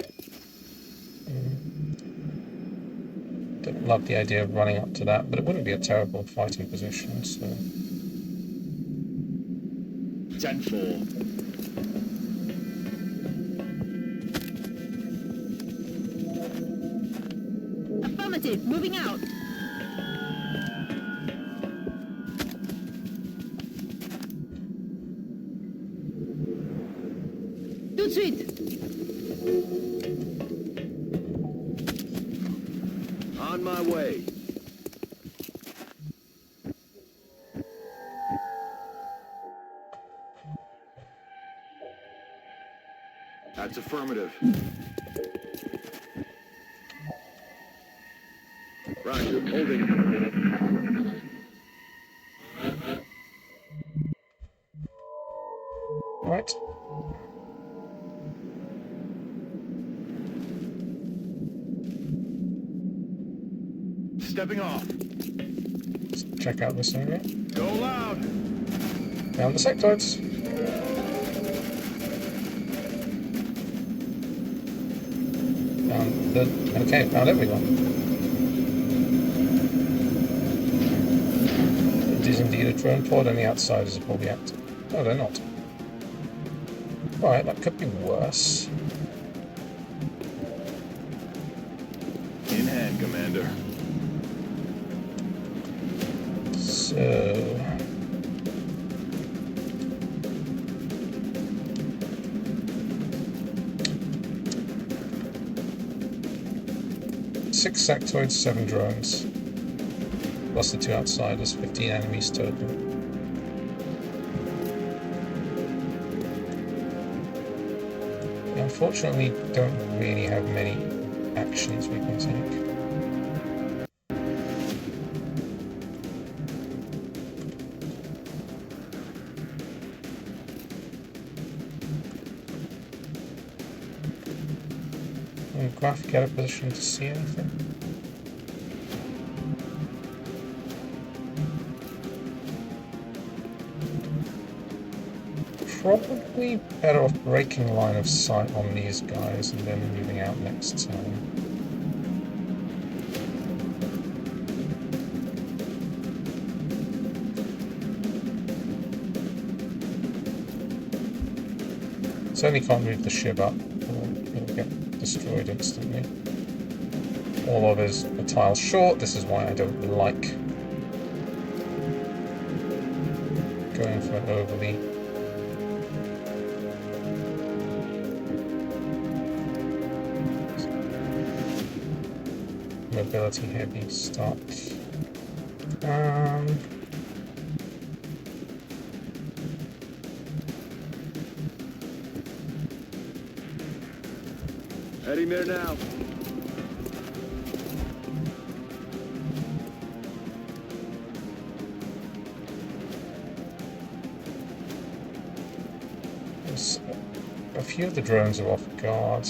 Don't love the idea of running up to that, but it wouldn't be a terrible fighting position, so... 10-4. Affirmative, moving out. Tout de suite. On my way. That's affirmative. Roger, holding. Right. Stepping off. Let's check out this area. Go loud. Down the sectoids. Okay, found everyone. It is indeed a drone pod, and the outsiders are probably active. No, they're not. Alright, that could be worse. In hand, Commander. So... Six sectoids, 7 drones. Plus the 2 outsiders, 15 enemies total. We unfortunately don't really have many actions we can take. Graph get a position to see anything. Probably better off breaking line of sight on these guys and then moving out next time. Certainly can't move the ship up, or it'll get destroyed instantly. All of us are tiles short. This is why I don't like going for an overly mobility heavy start. Heading there now. A few of the drones are off guard.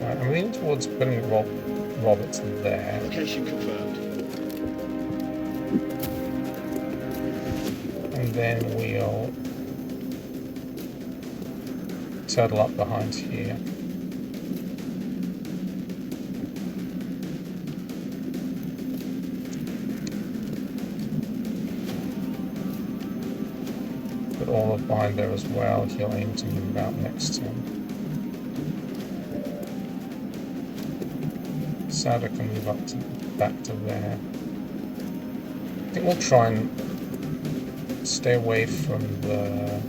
I'm leaning towards putting Roberts there. Location confirmed. And then we'll turtle up behind here. Put install a binder as well. He'll aim to move out next turn. Sada can move up to back to there. I think we'll try and stay away from the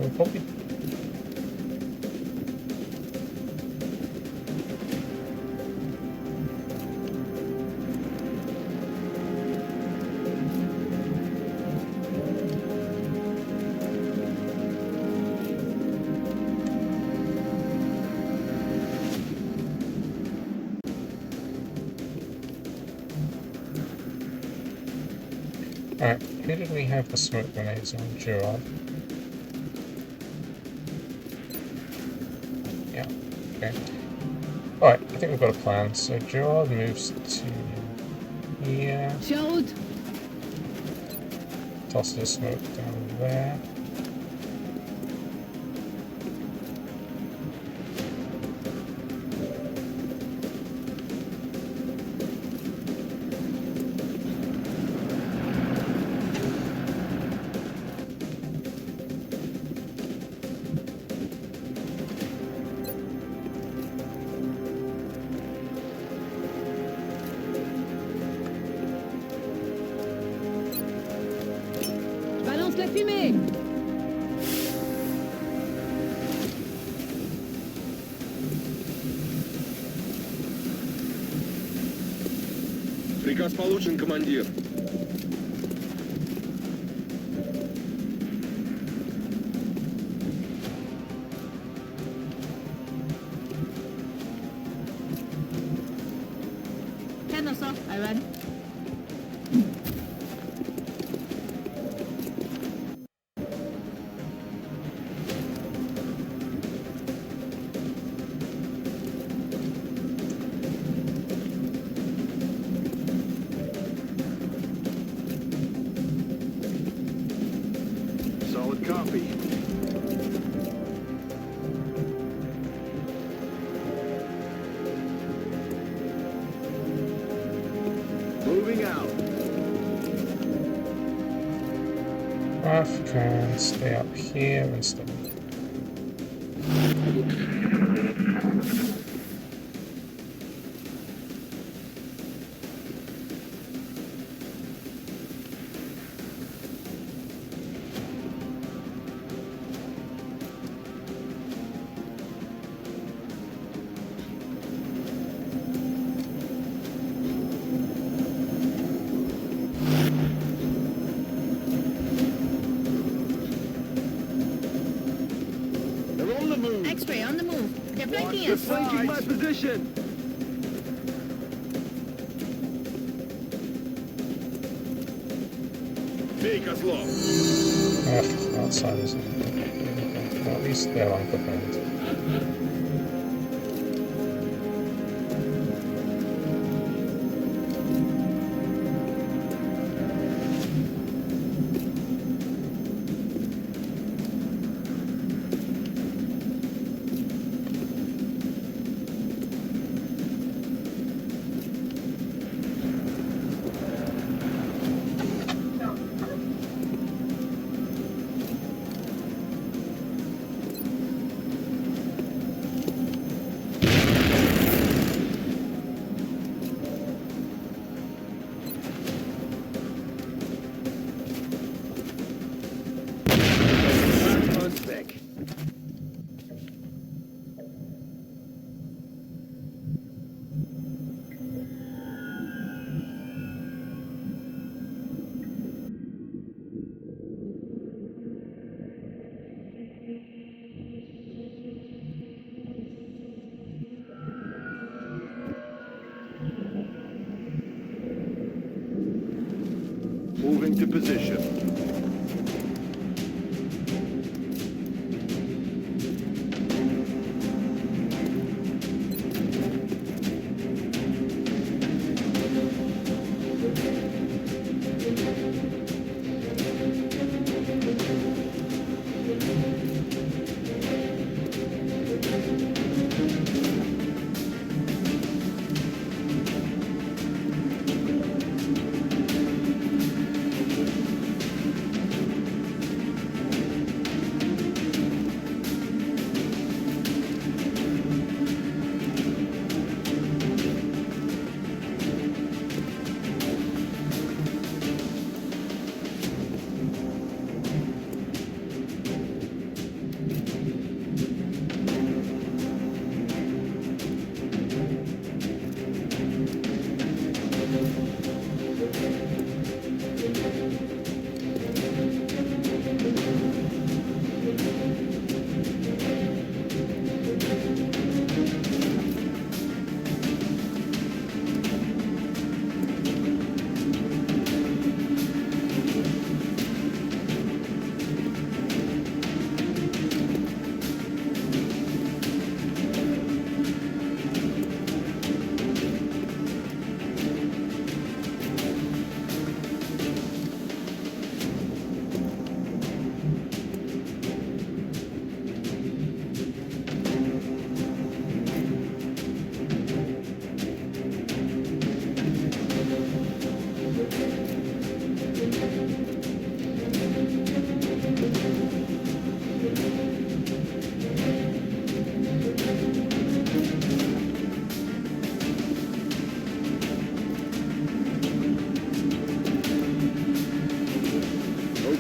we'll probably Alright, who did we have the smoke grenades on? Gerard. Yeah, okay. Alright, I think we've got a plan. So Gerard moves to here. Gerald! Tosses the smoke down there. Balance la fumée! Приказ получен, командир. Hands off, Iran. Solid copy. Moving out. Raf can stay up here instead. They're on the move. X-ray on the move. They're flanking They're us. flanking my position. Бей, козлов. Outside is well, at least they're unprepared. Unspec. Moving to position.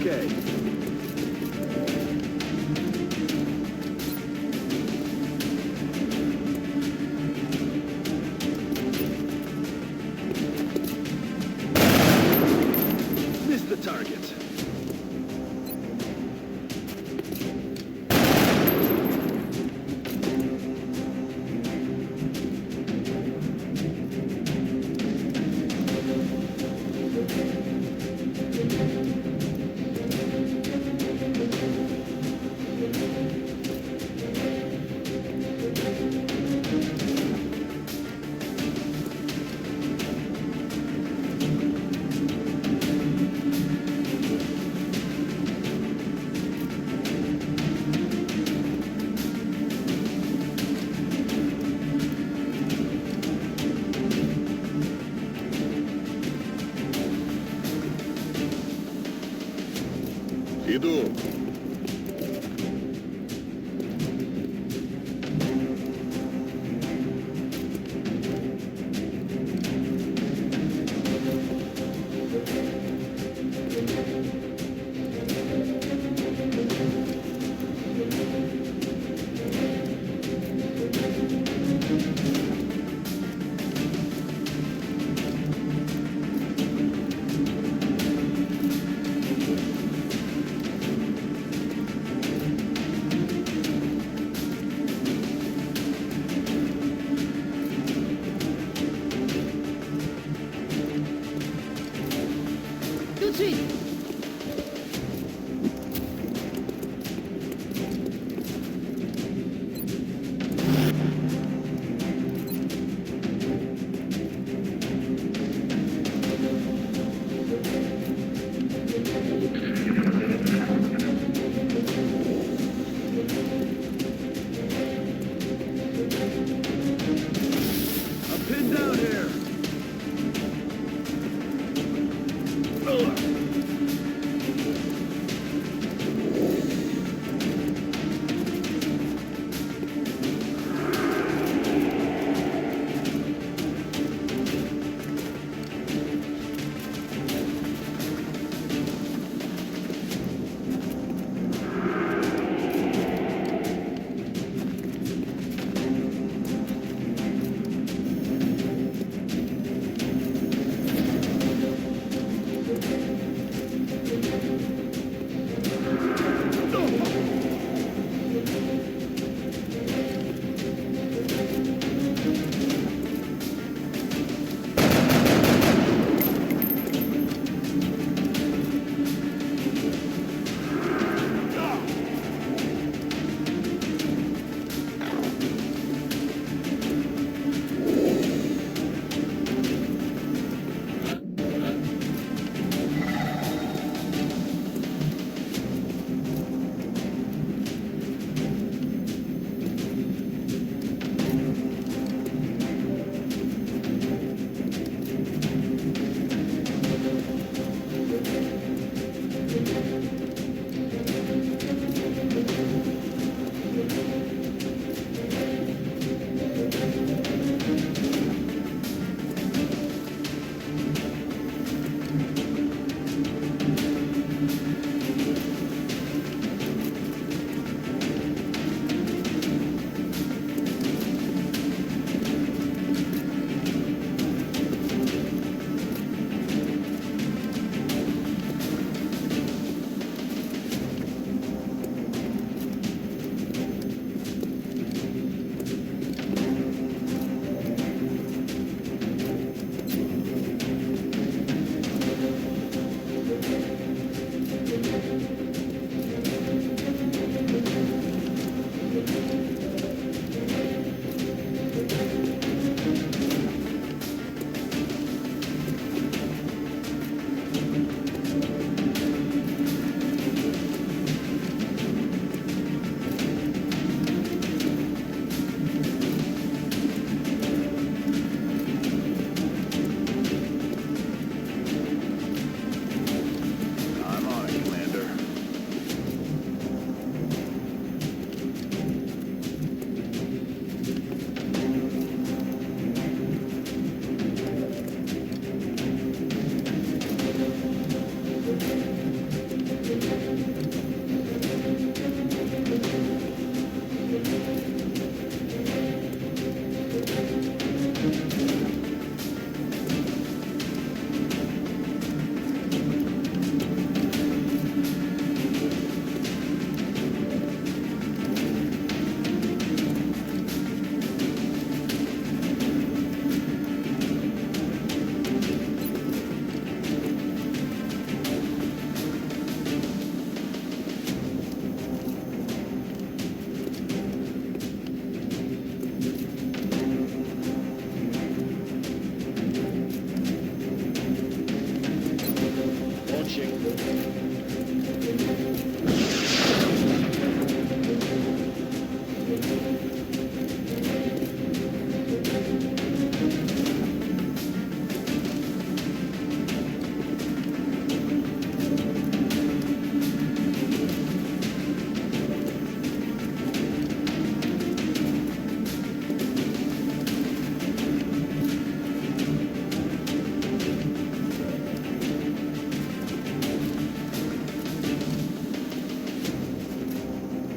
Okay. Missed the target. Иду. Tout de suite. I'm pinned down here.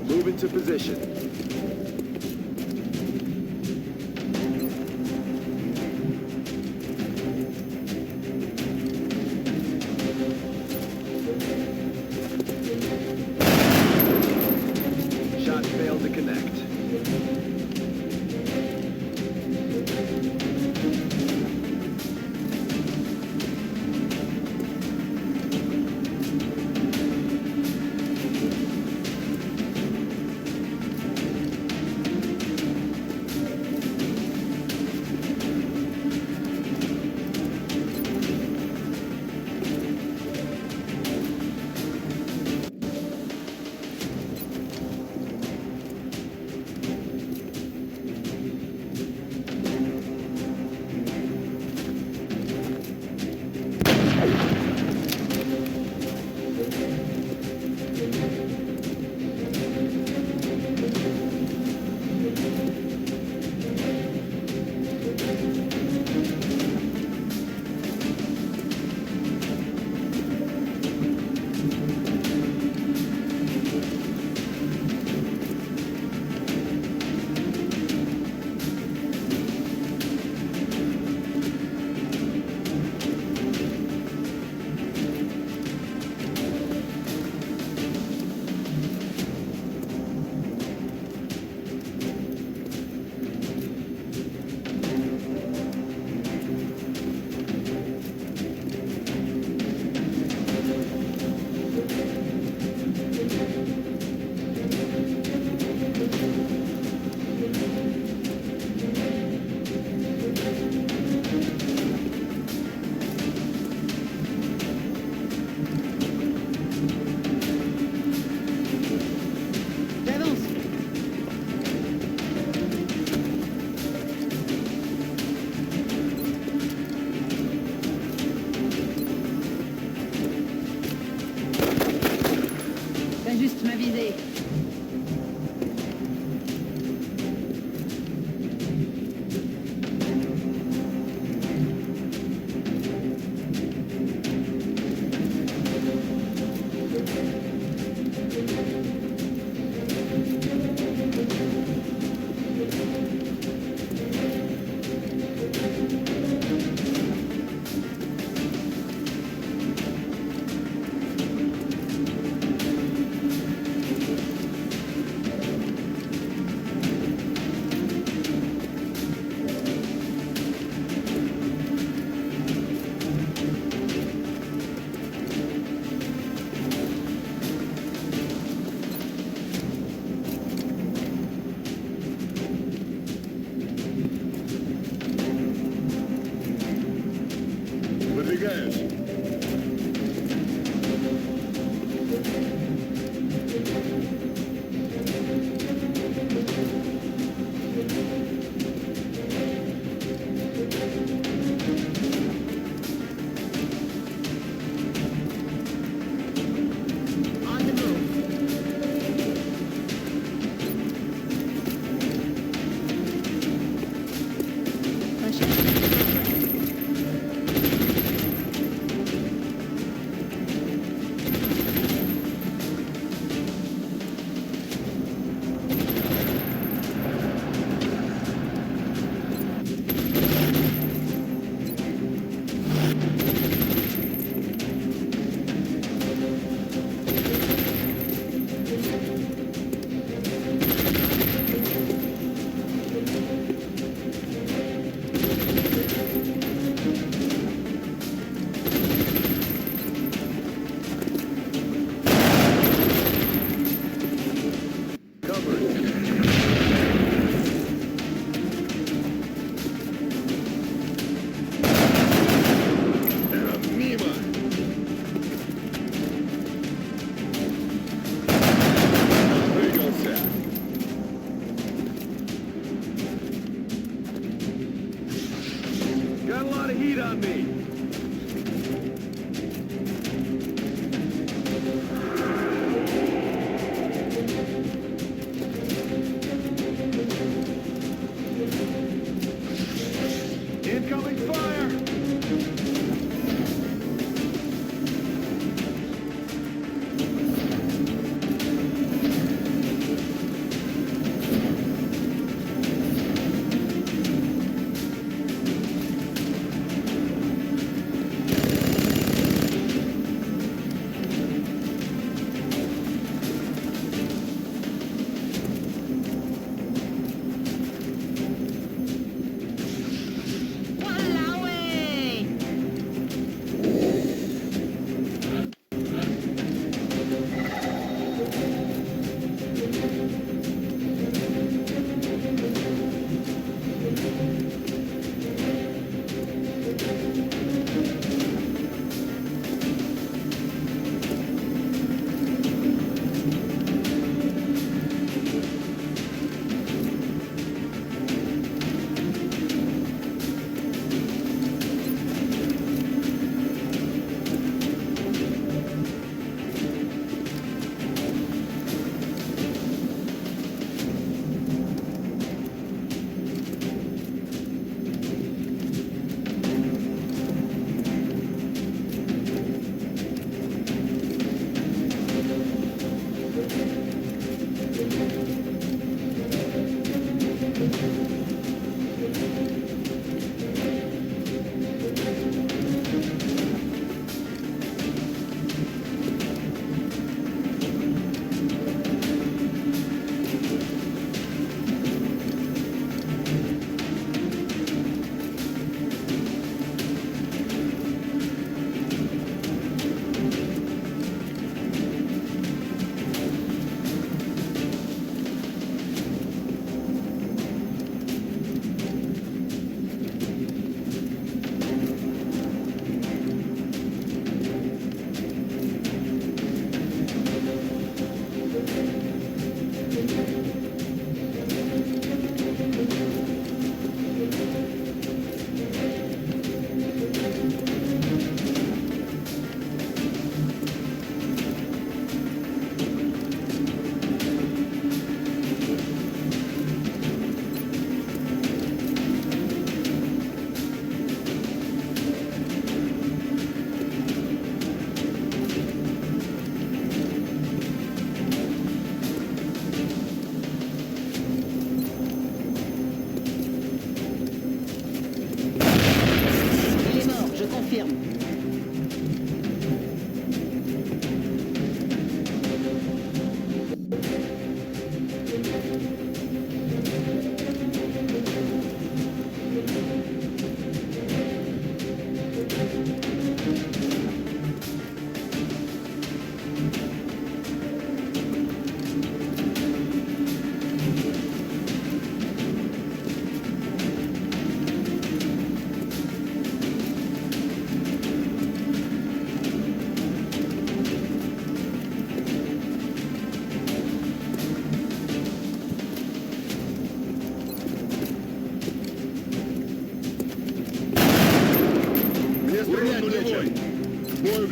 Move into position. Shot failed to connect.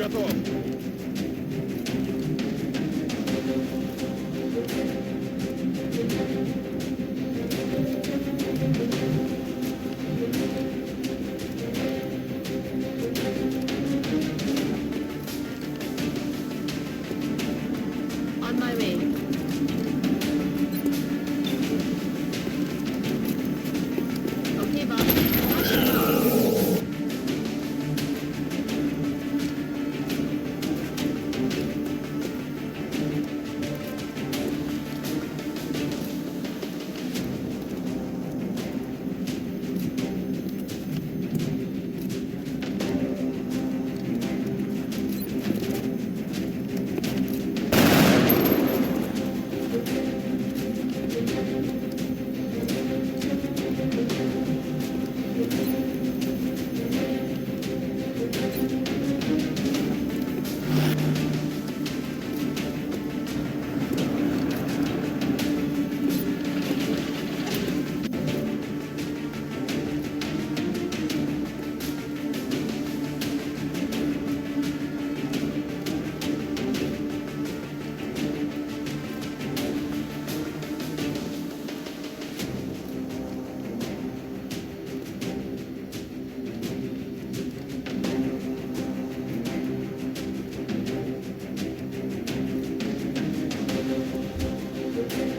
Готов. On my way. Okay, Bob.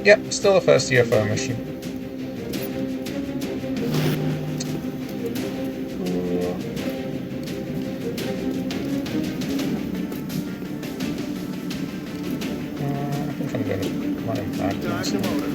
Yep, still the first UFO mission. I think I'm going to run him back. Time to motor.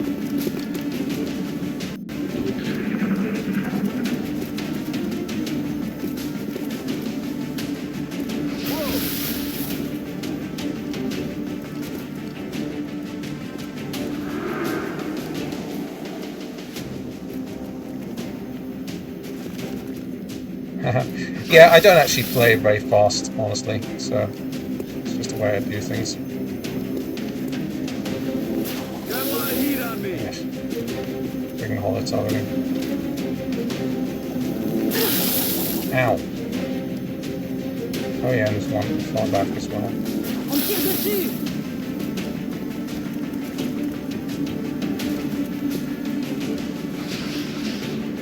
Yeah, I don't actually play very fast, honestly, so it's just the way I do things. Got a lot of heat on me. Yeah. Bring the holotar in. Ow. Oh yeah, and there's one far back as well. On tire dessus.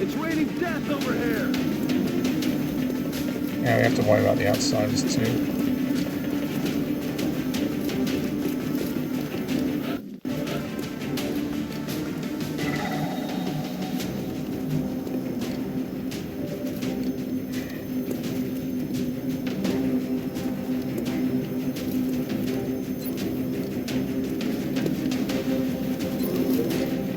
It's raining death over here. Yeah, we have to worry about the outsiders too.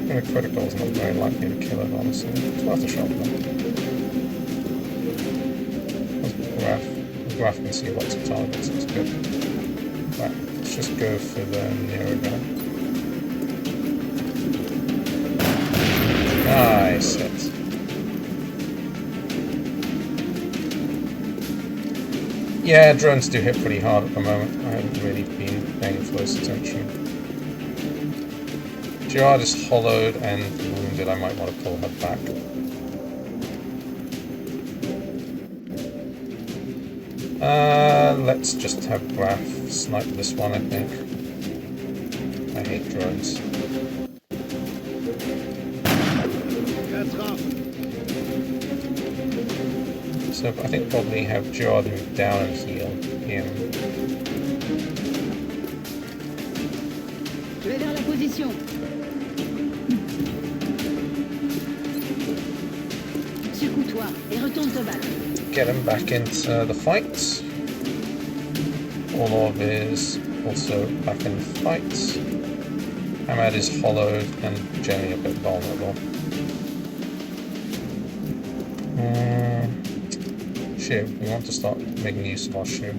The critical is not very likely to kill it, honestly. It's worth a shot though. The graph can see lots of targets, that's good. Right, let's just go for the nearer guy. Nice hit. Yeah, drones do hit pretty hard at the moment. I haven't really been paying close attention. Gerard is hollowed and wounded. I might want to pull her back. Let's just have Graf snipe this one, I think. I hate drones. So I think probably have Gerard move down and heal him. Je vais vers la position. Secoue-toi et retourne te battre. Get him back into the fight. Orlov is also back in the fight. Hamad is hollowed and generally a bit vulnerable. Shoe. We want to start making use of our shoe.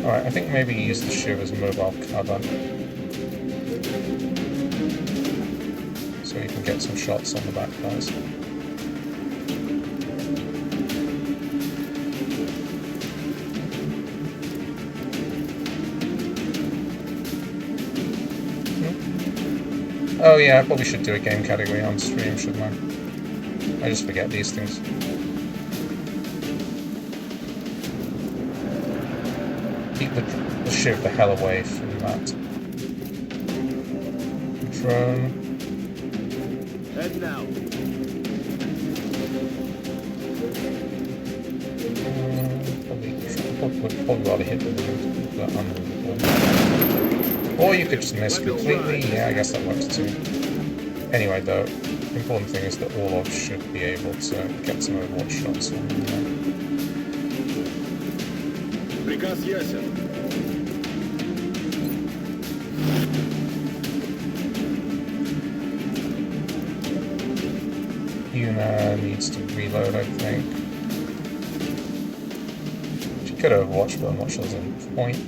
Alright, I think maybe use the shoe as mobile cover. So you can get some shots on the back guys. Oh yeah, I probably should do a game category on stream, shouldn't I? I just forget these things. Keep the ship the hell away from that drone. Head now. Probably rather hit the unmovable. Or you could just miss completely. Yeah, I guess that works too. Anyway, though, the important thing is that Orlov should be able to get some Overwatch shots on there. Приказ ясен. Yuna needs to reload, I think. She could Overwatch, but I'm not sure there's any point.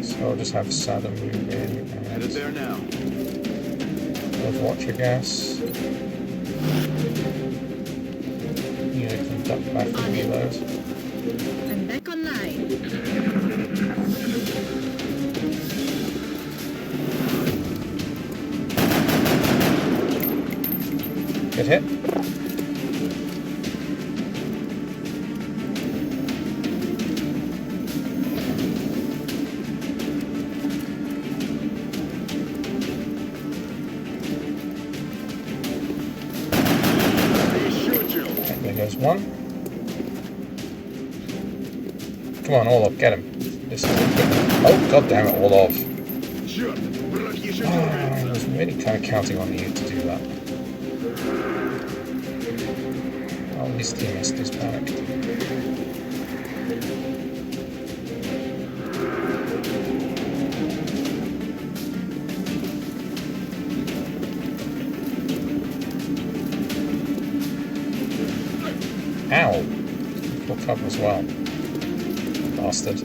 So I'll just have Sada move in Headed there now. Overwatch, I guess. Yuna can duck back and reload. I'm back online. Good hit. There goes one. Come on, Orlov, get him. This is oh, god damn it, Orlov. Oh, I was really kind of counting on you to do that. Oh, at least he missed his back. Ow! Full cover as well. Bastard.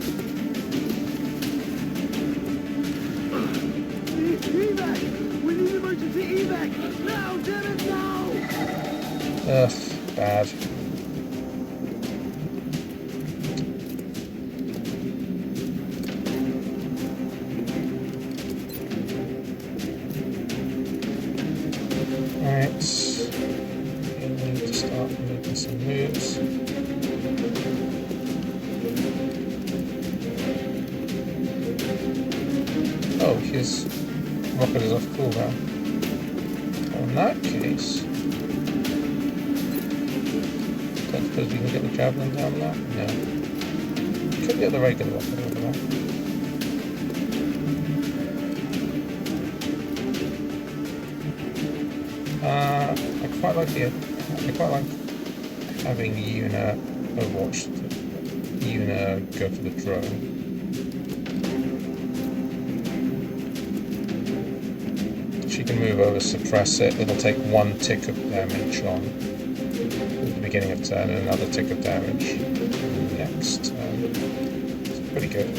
Evac! We need emergency evac! Now, damn it, now! Ugh, bad. Alright. We need to start making some moves. Oh, his rocket is off cooldown. Well, in that case, don't suppose we can get the javelin down there? No. Could get the regular rocket over there. I quite like having Yuna Overwatch. Yuna go for the drone. She can move over, suppress it. It'll take one tick of damage on at the beginning of turn and another tick of damage next turn. It's pretty good.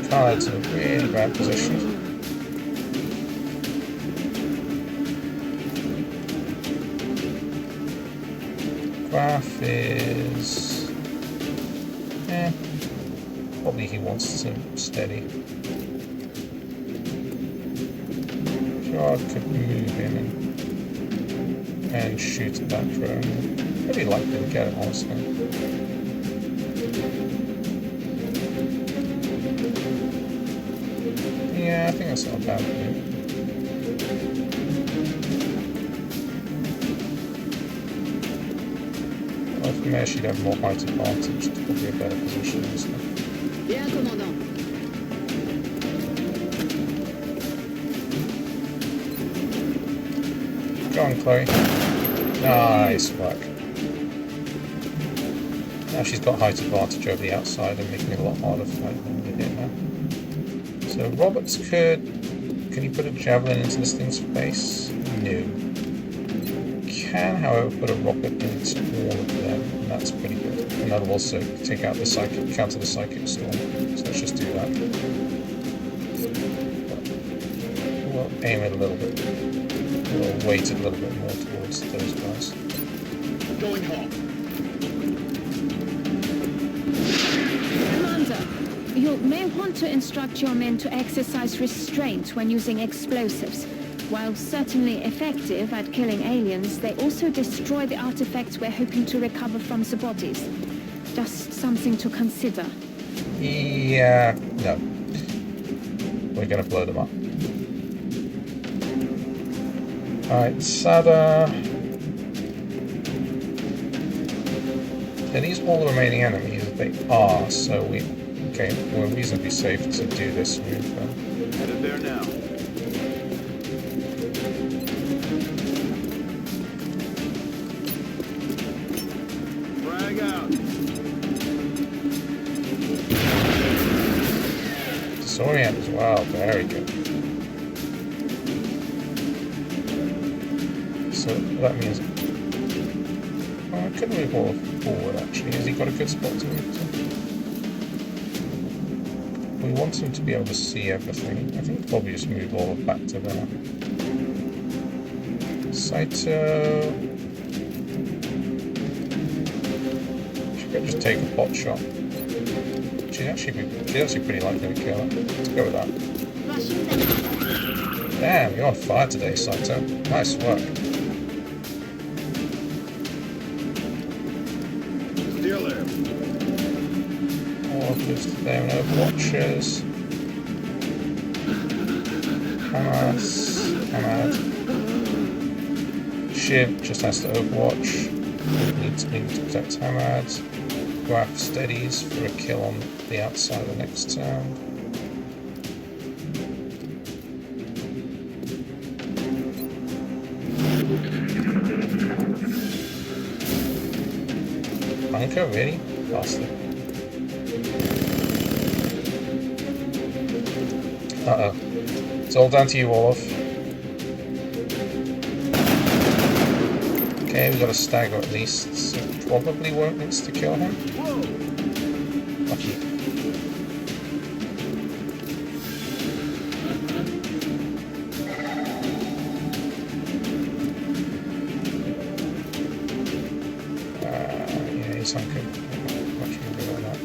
Cards in a really bad position. Graph is... probably he wants to steady. Gerard could move in and shoot at that drone. Pretty likely to get it, honestly. Yeah, I think that's not a bad move. Well, from there she'd have more height advantage. It's probably a better position, isn't it? Bien, commandant. Go on, Chloe. Nice work. Now she's got height advantage over the outside and making it a lot harder for her than we did now. So Roberts could... Can he put a javelin into this thing's face? No. Can, however, put a rocket into all of them, and that's pretty good. And that'll also take out the psychic, counter the psychic storm. So let's just do that. we'll aim it a little bit. We'll weight it a little bit more towards those guys. Going home. Commander, you may want to instruct your men to exercise restraint when using explosives. While certainly effective at killing aliens, they also destroy the artifacts we're hoping to recover from the bodies. Just something to consider. Yeah, no. We're gonna blow them up. Alright, Sada. Are these all the remaining enemies? They are, so we're reasonably safe to do this move then. Headed there now. Frag out. Disorient as well, very good. So that means I could move all forward actually. Has he got a good spot to move to? We want him to be able to see everything. I think we'll probably just move all back to there. Saito. She could just take a pot shot. She's actually pretty likely to kill her. Let's go with that. Damn, you're on fire today, Saito. Nice work. Still there. All of this there and Overwatchers. Hamad. Shiv just has to Overwatch. Needs to protect Hamad. Graph steadies for a kill on the outside of the next turn. Bunker, really? Bastard. Uh-oh. It's all down to you, Olaf. Okay, we got a stagger at least, so probably won't insta kill him. Lucky. Yeah, he's hunkered. Much moving like that.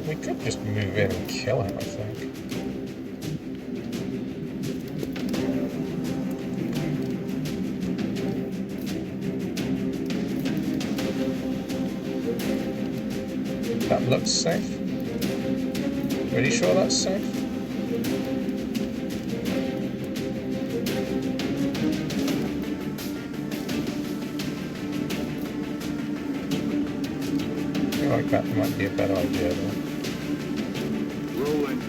We could just move in and kill him, I think. That looks safe. Pretty sure that's safe. I feel like that might be a better idea though. Rolling.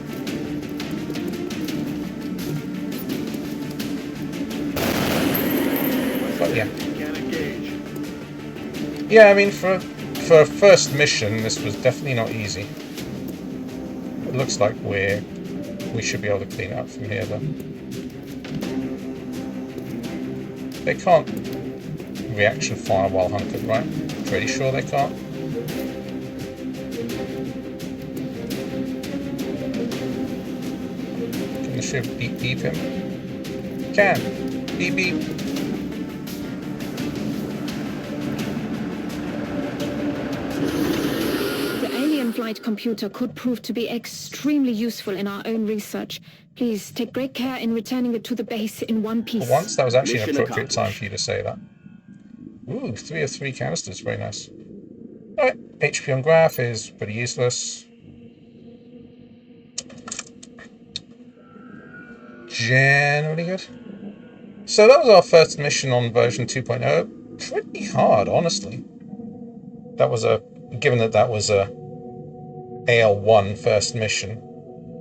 But yeah. Can't engage. Yeah, I mean for a first mission, this was definitely not easy. It looks like we should be able to clean it up from here, though. They can't reaction fire while hunkered, right? Pretty sure they can't. Can the ship beep him? Can. Beep beep. Flight computer could prove to be extremely useful in our own research. Please take great care in returning it to the base in one piece. For once, that was actually an Mission appropriate time for you to say that. Ooh, 3 of 3 canisters, very nice. Alright, HP on graph is pretty useless. Generally good. So that was our first mission on version 2.0. Pretty hard, honestly. That was given that that was a AL1 first mission,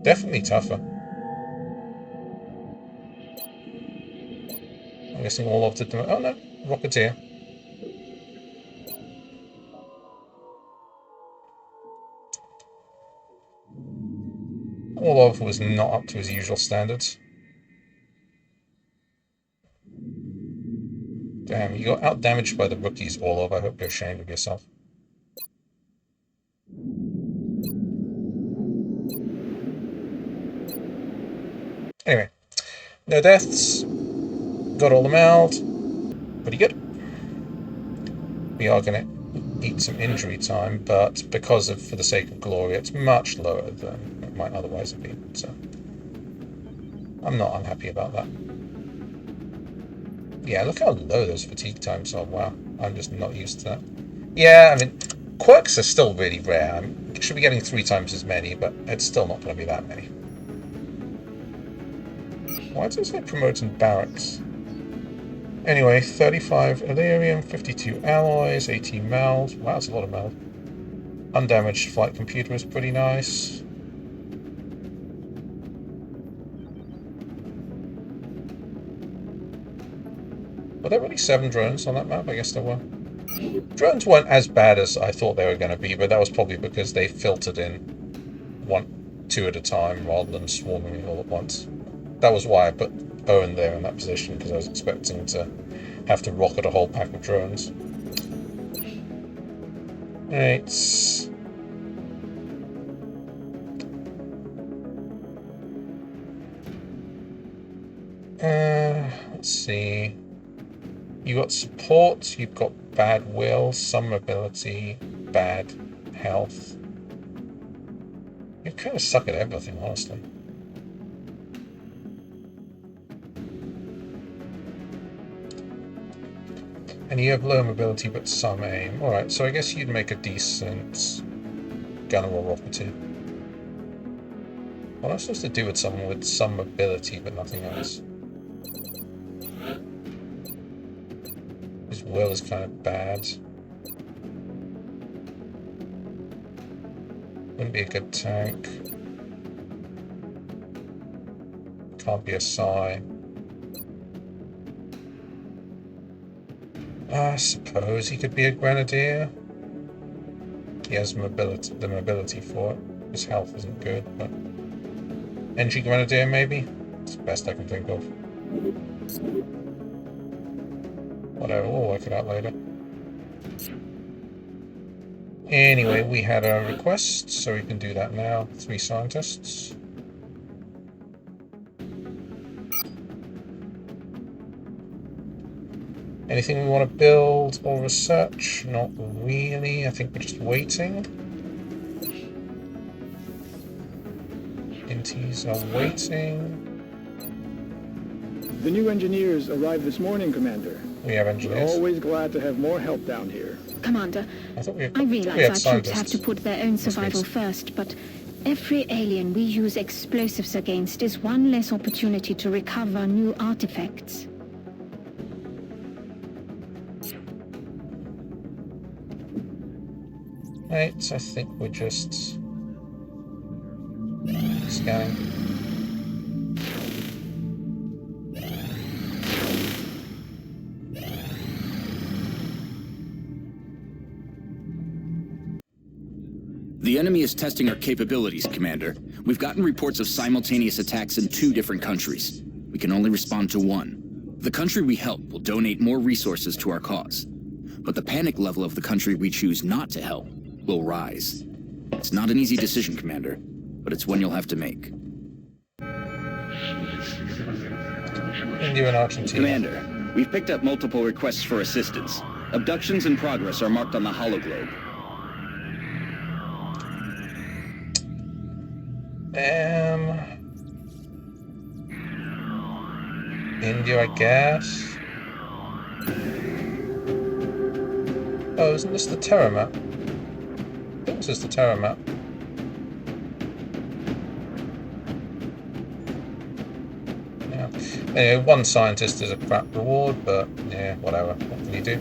definitely tougher. I'm guessing all of the... Oh no, Rocketeer. Orlov was not up to his usual standards. Damn, you got out-damaged by the rookies, Orlov. I hope you're ashamed of yourself. Anyway, no deaths. Got all the meld. Pretty good. We are going to eat some injury time, but because of, for the sake of glory, it's much lower than it might otherwise have been. So I'm not unhappy about that. Yeah, look how low those fatigue times are. Wow, I'm just not used to that. Yeah, I mean, quirks are still really rare. I should be getting 3 times as many, but it's still not going to be that many. Why does it say promoting barracks? Anyway, 35 Illyrium, 52 alloys, 18 meld. Wow, that's a lot of meld. Undamaged flight computer is pretty nice. Were there really 7 drones on that map? I guess there were. Drones weren't as bad as I thought they were going to be, but that was probably because they filtered in 2 at a time rather than swarming all at once. That was why I put Owen there in that position, because I was expecting to have to rocket a whole pack of drones. Right. Let's see. You got support, you've got bad will, some mobility, bad health. You kind of suck at everything, honestly. And you have low mobility but some aim. Alright, so I guess you'd make a decent gunner or rocketeer. What am I supposed to do with someone with some mobility but nothing else? His will is kind of bad. Wouldn't be a good tank. Can't be a Psi. I suppose he could be a Grenadier. He has mobility, the mobility for it. His health isn't good, but... Entry Grenadier, maybe? It's the best I can think of. Whatever, we'll work it out later. Anyway, we had a request, so we can do that now. 3 scientists. Anything we want to build or research? Not really. I think we're just waiting. Inties are waiting. The new engineers arrived this morning, Commander. We have engineers. We're always glad to have more help down here. Commander, I realize our troops have to put their own survival first, but every alien we use explosives against is one less opportunity to recover new artifacts. Right, I think we're just scanning. The enemy is testing our capabilities, Commander. We've gotten reports of simultaneous attacks in 2 different countries. We can only respond to one. The country we help will donate more resources to our cause. But the panic level of the country we choose not to help will rise. It's not an easy decision, Commander, but it's one you'll have to make. India and Argentina. Commander, we've picked up multiple requests for assistance. Abductions in progress are marked on the hologlobe. India, I guess. Oh, isn't this the Terra map? I think this is the Terra map. Yeah. Anyway, 1 scientist is a crap reward, but yeah, whatever. What can you do?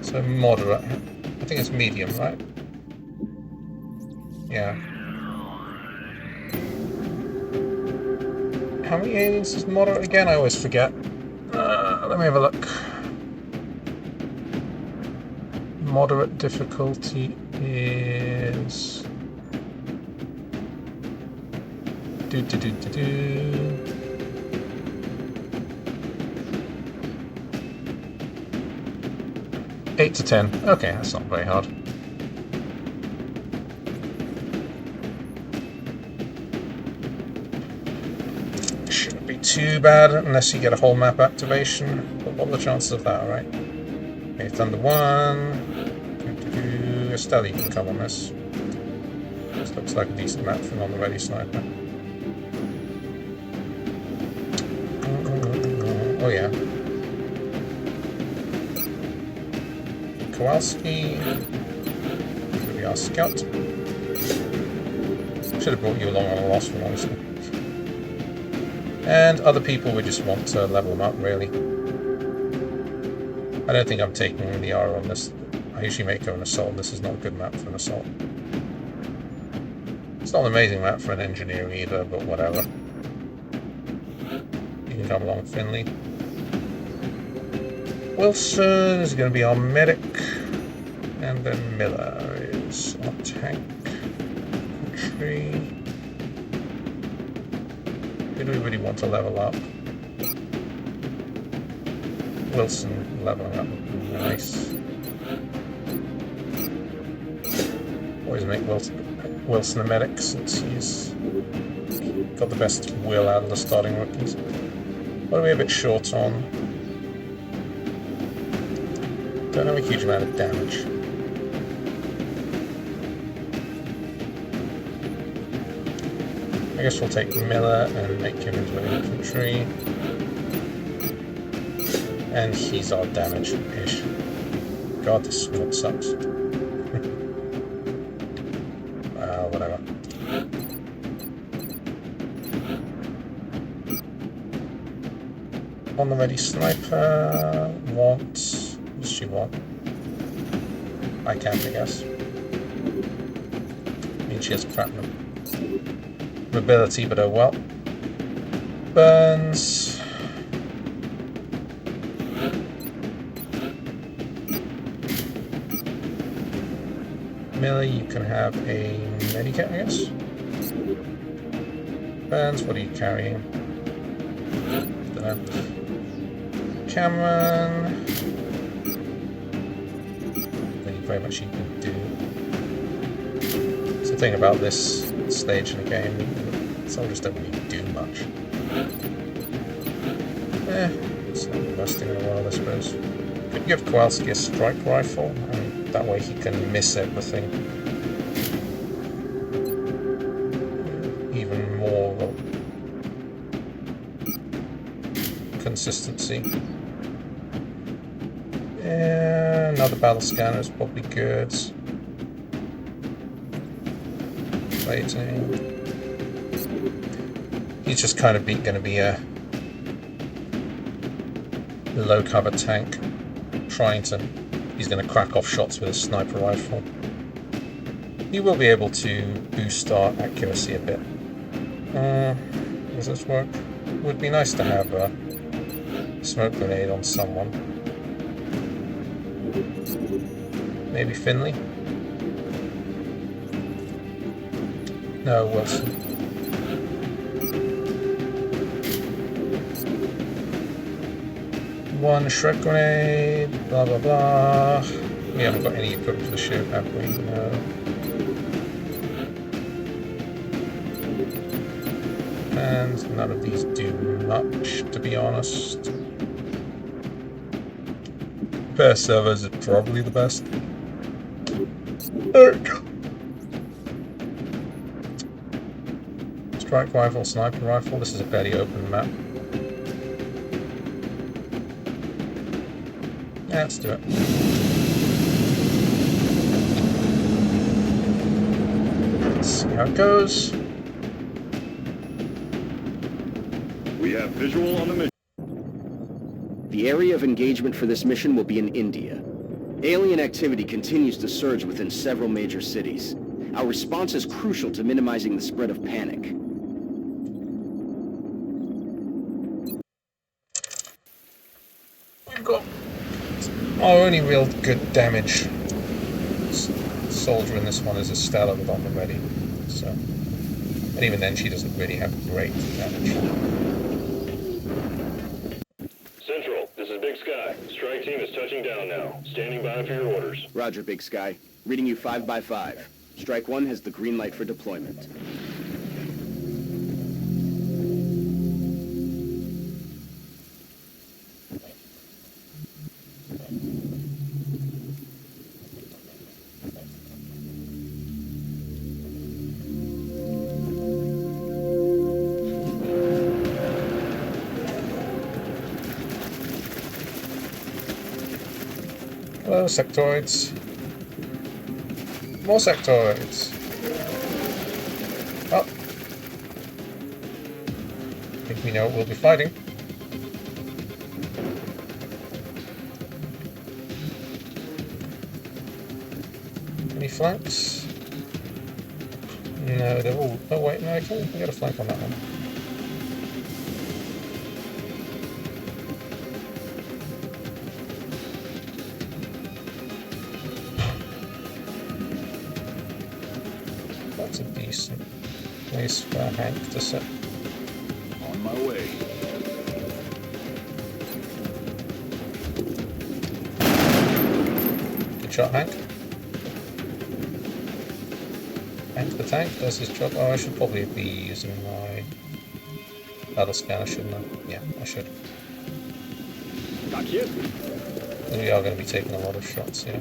So moderate. I think it's medium, right? Yeah. How many aliens is moderate again? I always forget. Let me have a look. Moderate difficulty is... Eight to 10. Okay, that's not very hard. too bad unless you get a whole map activation. But what are the chances of that, right? Okay, Thunder 1. Estelle, you can come on this. This looks like a decent map for on-the-ready sniper. Oh yeah. Kowalski. Should be our scout. Should have brought you along on a lost one, honestly. And other people, we just want to level them up, really. I don't think I'm taking the R on this. I usually make her an assault. This is not a good map for an assault. It's not an amazing map for an engineer either, but whatever. You can come along, Finley. Wilson is going to be our medic. And then Miller is our tank. Infantry. Who do we really want to level up? Wilson leveling up would be nice. Always make Wilson a medic since he's got the best will out of the starting rookies. What are we a bit short on? Don't have a huge amount of damage. I guess we'll take Miller and make him into an infantry. And he's our damage-ish. God, this squad sucks. Whatever. On the ready sniper. What does she want? I can, I guess. I mean, she has crap mobility, but oh well. Burns. Miller, you can have a medikit, I guess. Burns, what are you carrying? Dunno. Cameron. Not very much you can do. It's the thing about this stage in the game, soldiers don't really do much. It's not the best thing in the world, I suppose. Could give Kowalski a strike rifle, and that way he can miss everything. Even more consistency. Yeah, another battle scanner is probably good. Plating. He's just kind of going to be a low cover tank. He's going to crack off shots with a sniper rifle. He will be able to boost our accuracy a bit. Does this work? It would be nice to have a smoke grenade on someone. Maybe Finley? No, Wilson. One shred grenade, blah blah blah. We haven't got any equipment for the ship, have we? No. And none of these do much, to be honest. Repair servers is probably the best. There we go. Strike rifle, sniper rifle. This is a fairly open map. Yeah, let's do it. Let's see how it goes. We have visual on the mission. The area of engagement for this mission will be in India. Alien activity continues to surge within several major cities. Our response is crucial to minimizing the spread of panic. We've got our only real good damage soldier in this one is Estella with on the ready. So, and even then she doesn't really have great damage. Central, this is Big Sky. Strike team is touching down now. Standing by for your orders. Roger, Big Sky. Reading you 5 by 5. Strike 1 has the green light for deployment. Hello, sectoids. More sectoids. Oh. I think we know what we'll be fighting. Any flanks? No, they're all... Oh wait, no, I can get a flank on that one. That's a decent place for Hank to sit. On my way. Good shot, Hank. Hank the tank does his job. Oh, I should probably be using my battle scanner, shouldn't I? Yeah, I should. Got you. We are going to be taking a lot of shots here.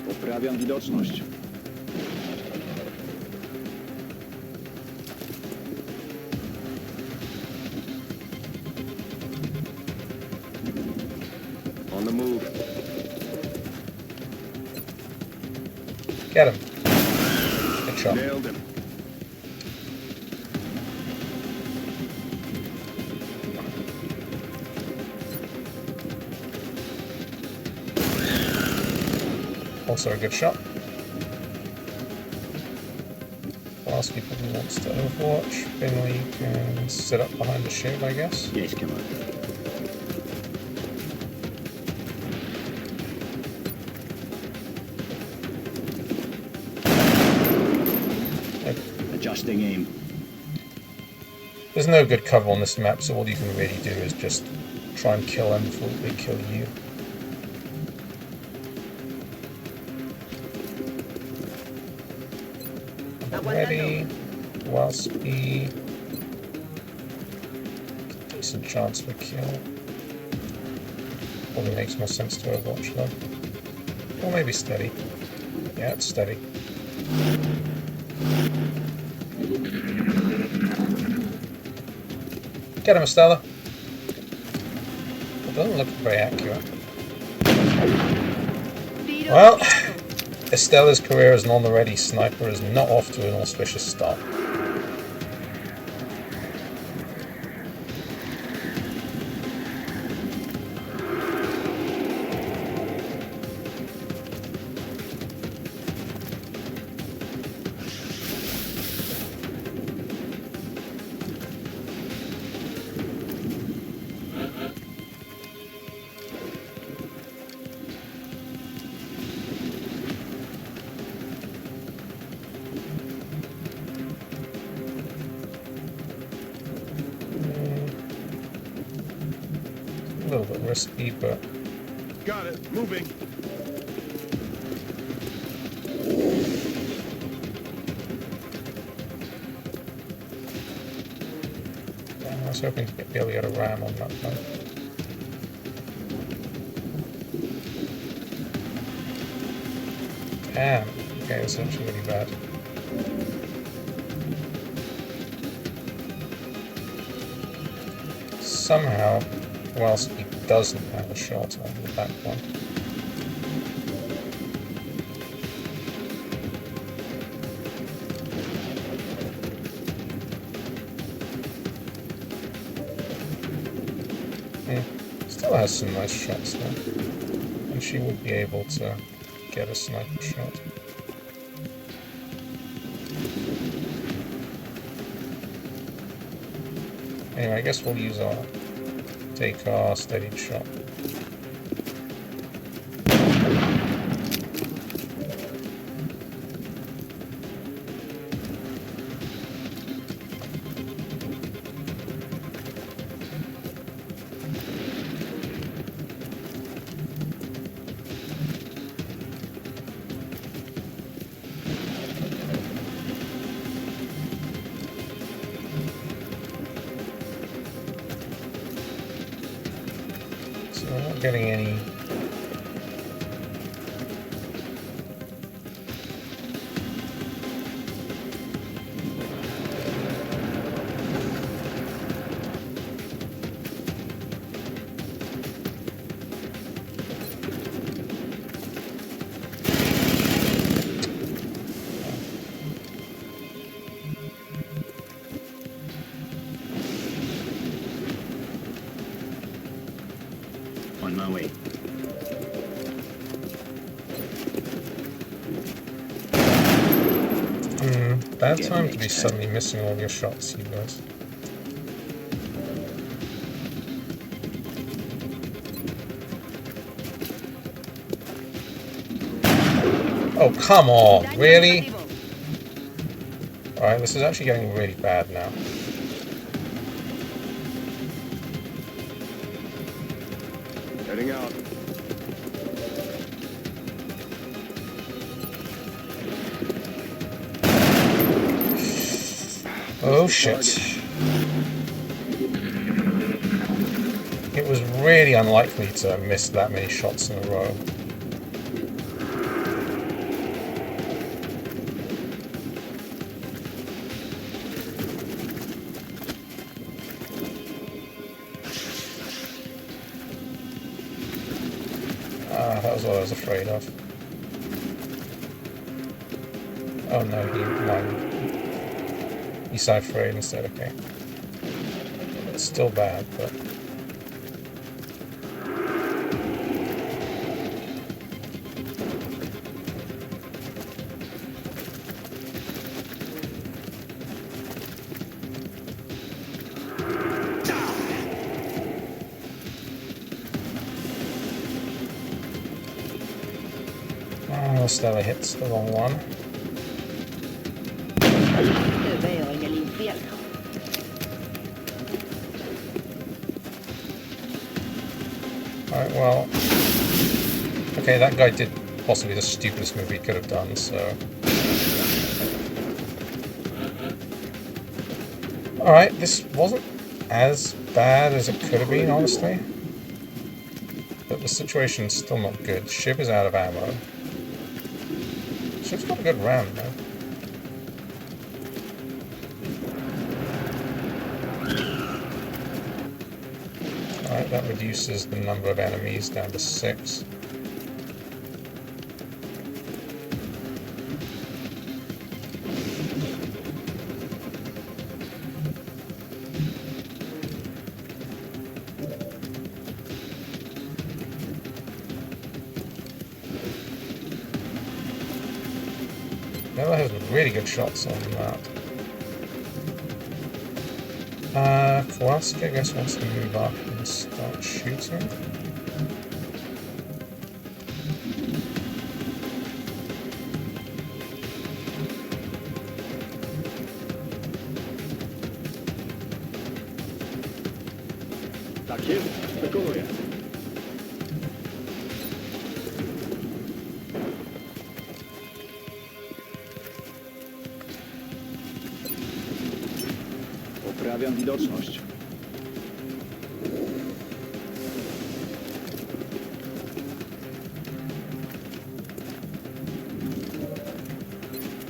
Poprawiam widoczność. On the move. Get him. Good shot. Nailed him. Also a good shot. Lasky probably wants to overwatch. Finley can sit up behind the shield, I guess. Yes, come on. Adjusting aim. There's no good cover on this map, so all you can really do is just try and kill them before they kill you. Ready, Waspy. Decent chance of a kill. Probably makes more sense to overwatch though. Or maybe steady. Yeah, it's steady. Get him, Estella. It doesn't look very accurate. Well, Estella's career as an on-the-ready sniper is not off to an auspicious start. A little bit risky, but Got it. Moving. I was hoping to be able to get a ram on that one. Damn. Okay, that's actually really bad. Somehow, whilst he doesn't have a shot on the back one. Still has some nice shots though. And she would be able to get a sniper shot. Anyway, I guess we'll use our take our steadied shot. We're not getting any. my way. Bad time to be suddenly missing all your shots, you guys. Oh, come on, really? Alright, this is actually getting really bad now. Heading out. Oh shit. It was really unlikely to miss that many shots in a row. That was what I was afraid of. Oh no, he side frayed instead, okay. It's still bad, but... Oh, Stella hits the wrong one. Alright, well... Okay, that guy did possibly the stupidest move he could have done, so... Alright, this wasn't as bad as it could have been, honestly. But the situation's still not good. Ship is out of ammo. Ship's got a good ram, though. Alright, that reduces the number of enemies down to 6. Nella has really good shots on that. Kowalski, I guess, wants to move up and start shooting. Tak jest, wykonuję. Poprawiam widoczność.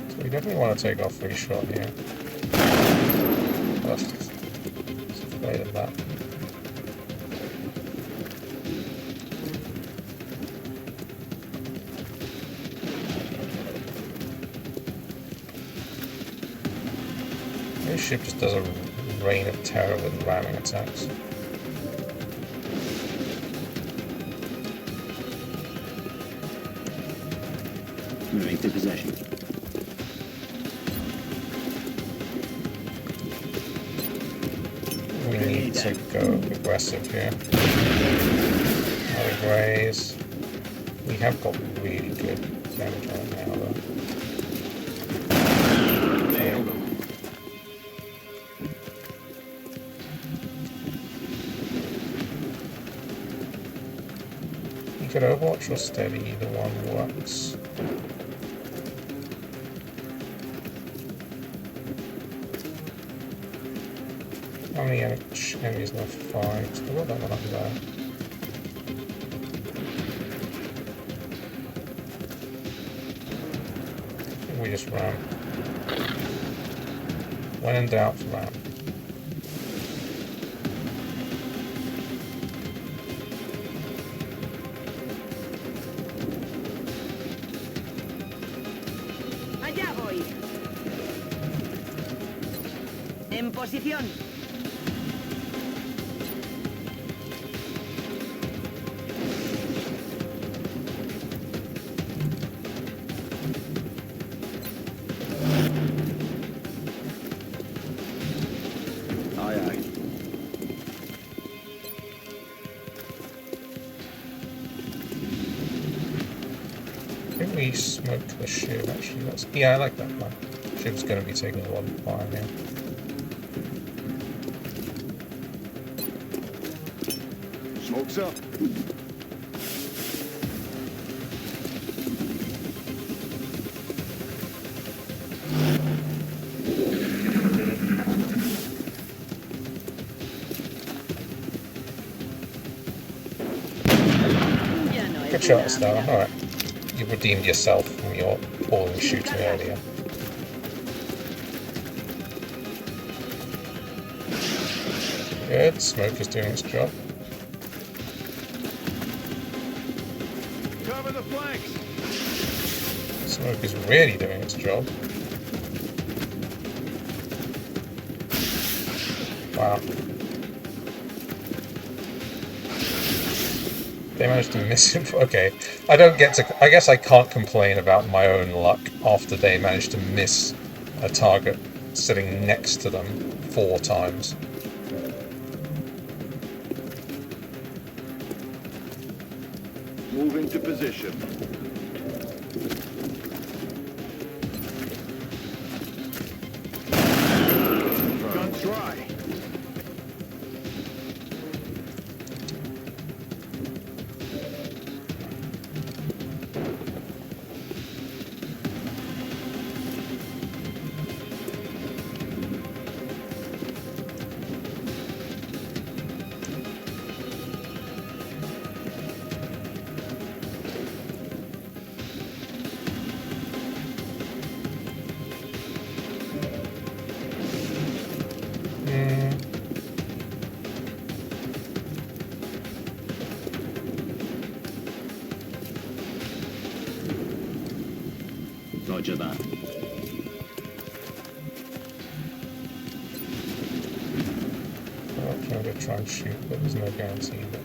So we definitely want to take off free shot here. Oh, just afraid of that. This ship just does a rain of terror with ramming attacks. Make the possession. We need to go aggressive here. Another graze. We have got really good damage on it now, though. Good Overwatch or steady, either one works. How many enemies left? 5. Still got that one up there. I think we just ram. When in doubt, ram. En posición. smokeless shiv, actually. Yeah, I like that plan. Shiv's going to be taking a lot of fire now. Smoke's up. Good shot, Star. Alright. You redeemed yourself from your appalling shooting earlier. Good. Smoke is doing its job. Cover the flanks. Smoke is really doing its job. Wow. They managed to miss him. Okay, I don't get to. I guess I can't complain about my own luck after they managed to miss a target sitting next to them 4 times. Moving to position. Guns dry. Roger that. I'm going to try and shoot, but there's no guarantee that.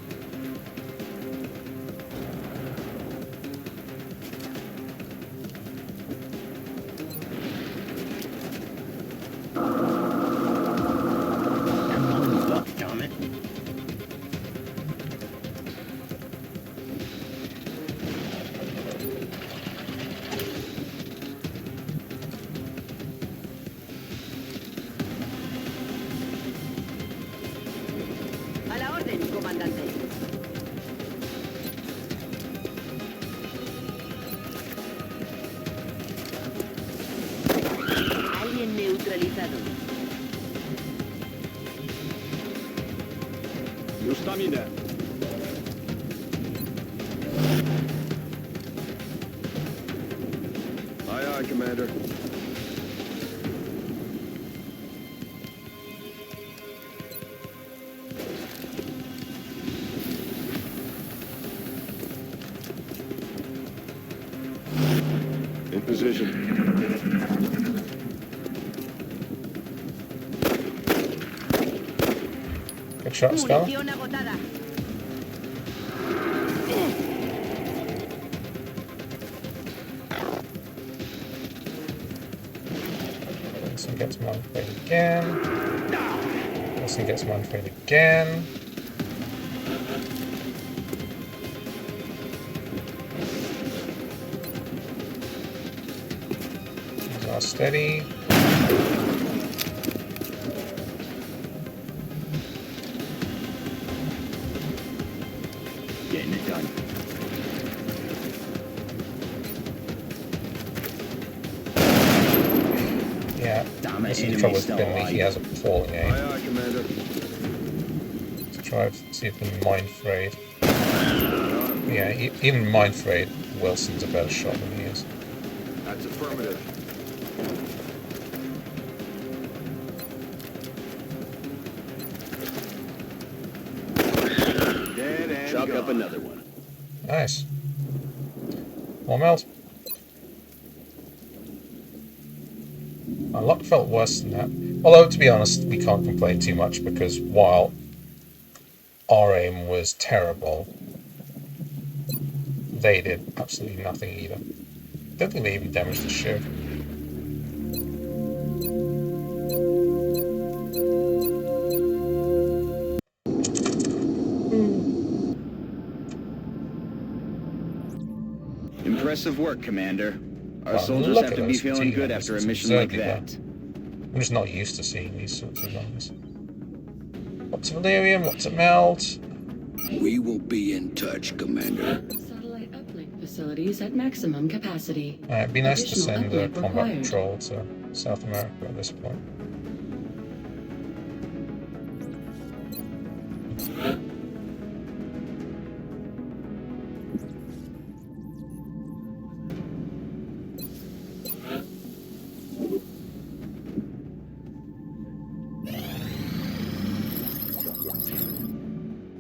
Stamina. Aye, aye, Commander. In position. Good shot, Star. Wilson gets Manfred again. Wilson gets Manfred again. These are steady. Getting it done. Yeah, Damn it, this is the enemy trouble with still Finley. alive. He has appalling aim. Aye, aye, Commander. To try to see if the mind frayed. Yeah, even mind frayed, Wilson's a better shot than he is. That's affirmative. Dead and Chalk gone. up another one. Nice. More melt. My luck felt worse than that. Although, to be honest, we can't complain too much because while our aim was terrible, they did absolutely nothing either. Don't think they even damaged the ship. Impressive work, Commander. Our soldiers have to be feeling good after a mission like that. I'm just not used to seeing these sorts of runs. Lots of Valerium, lots of meld. We will be in touch, Commander. Satellite uplink facilities at maximum capacity. It'd be nice to Additional send a uplink combat required. patrol to South America at this point.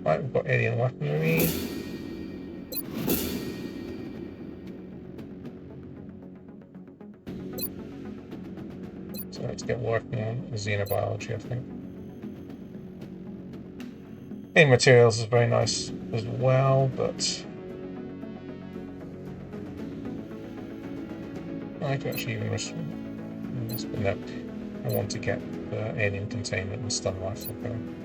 Right, we've got alien weaponry. So let's get working on xenobiology, I think. Alien materials is very nice as well, but I could actually even risk this, but no. I want to get the alien containment and stun rifle going.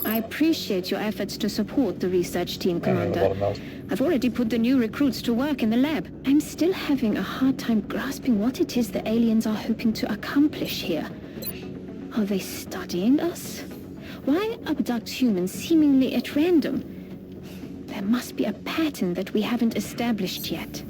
I appreciate your efforts to support the research team, And a lot Commander. of meld. I've already put the new recruits to work in the lab. I'm still having a hard time grasping what it is the aliens are hoping to accomplish here. Are they studying us? Why abduct humans seemingly at random? There must be a pattern that we haven't established yet.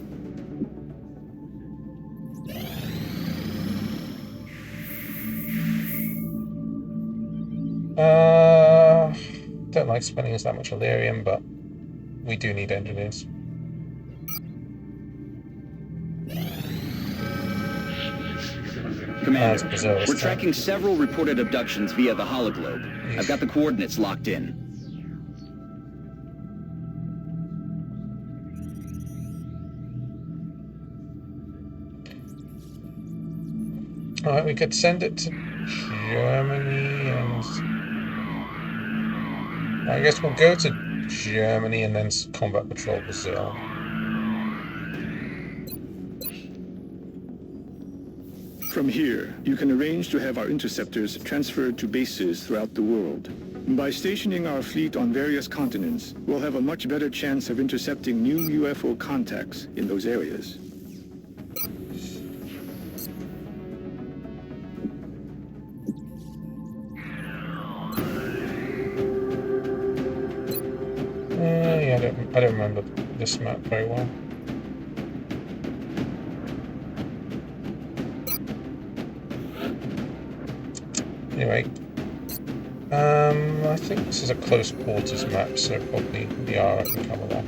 Don't like spending us that much Illyrium, but we do need engineers. Commander, Brazil, we're tracking several reported abductions via the hologlobe. I've got the coordinates locked in. Alright, we could send it to Germany and... I guess we'll go to Germany and then combat patrol Brazil. From here, you can arrange to have our interceptors transferred to bases throughout the world. By stationing our fleet on various continents, we'll have a much better chance of intercepting new UFO contacts in those areas. Yeah, I don't remember this map very well. Anyway, I think this is a close quarters map, so probably the R can come along.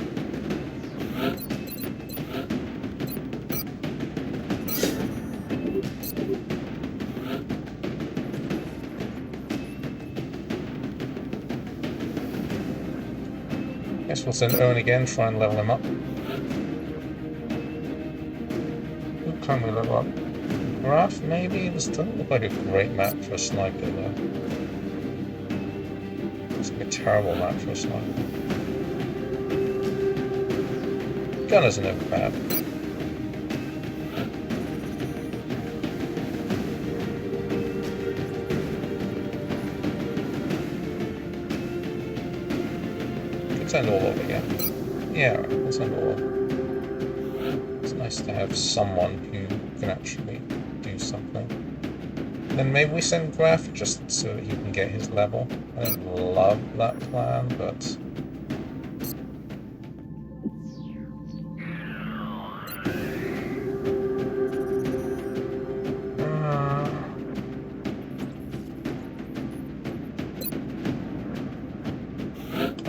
Guess we'll send Owen again, try and level him up. Who can we level up? Graph, maybe? This doesn't look like a great map for a sniper, though. It's like a terrible map for a sniper. Gunners are never bad. Could send all over again. Yeah, right, we'll send all over. It's nice to have someone who can actually do something. Then maybe we send Graf just so that he can get his level. I don't love that plan, but...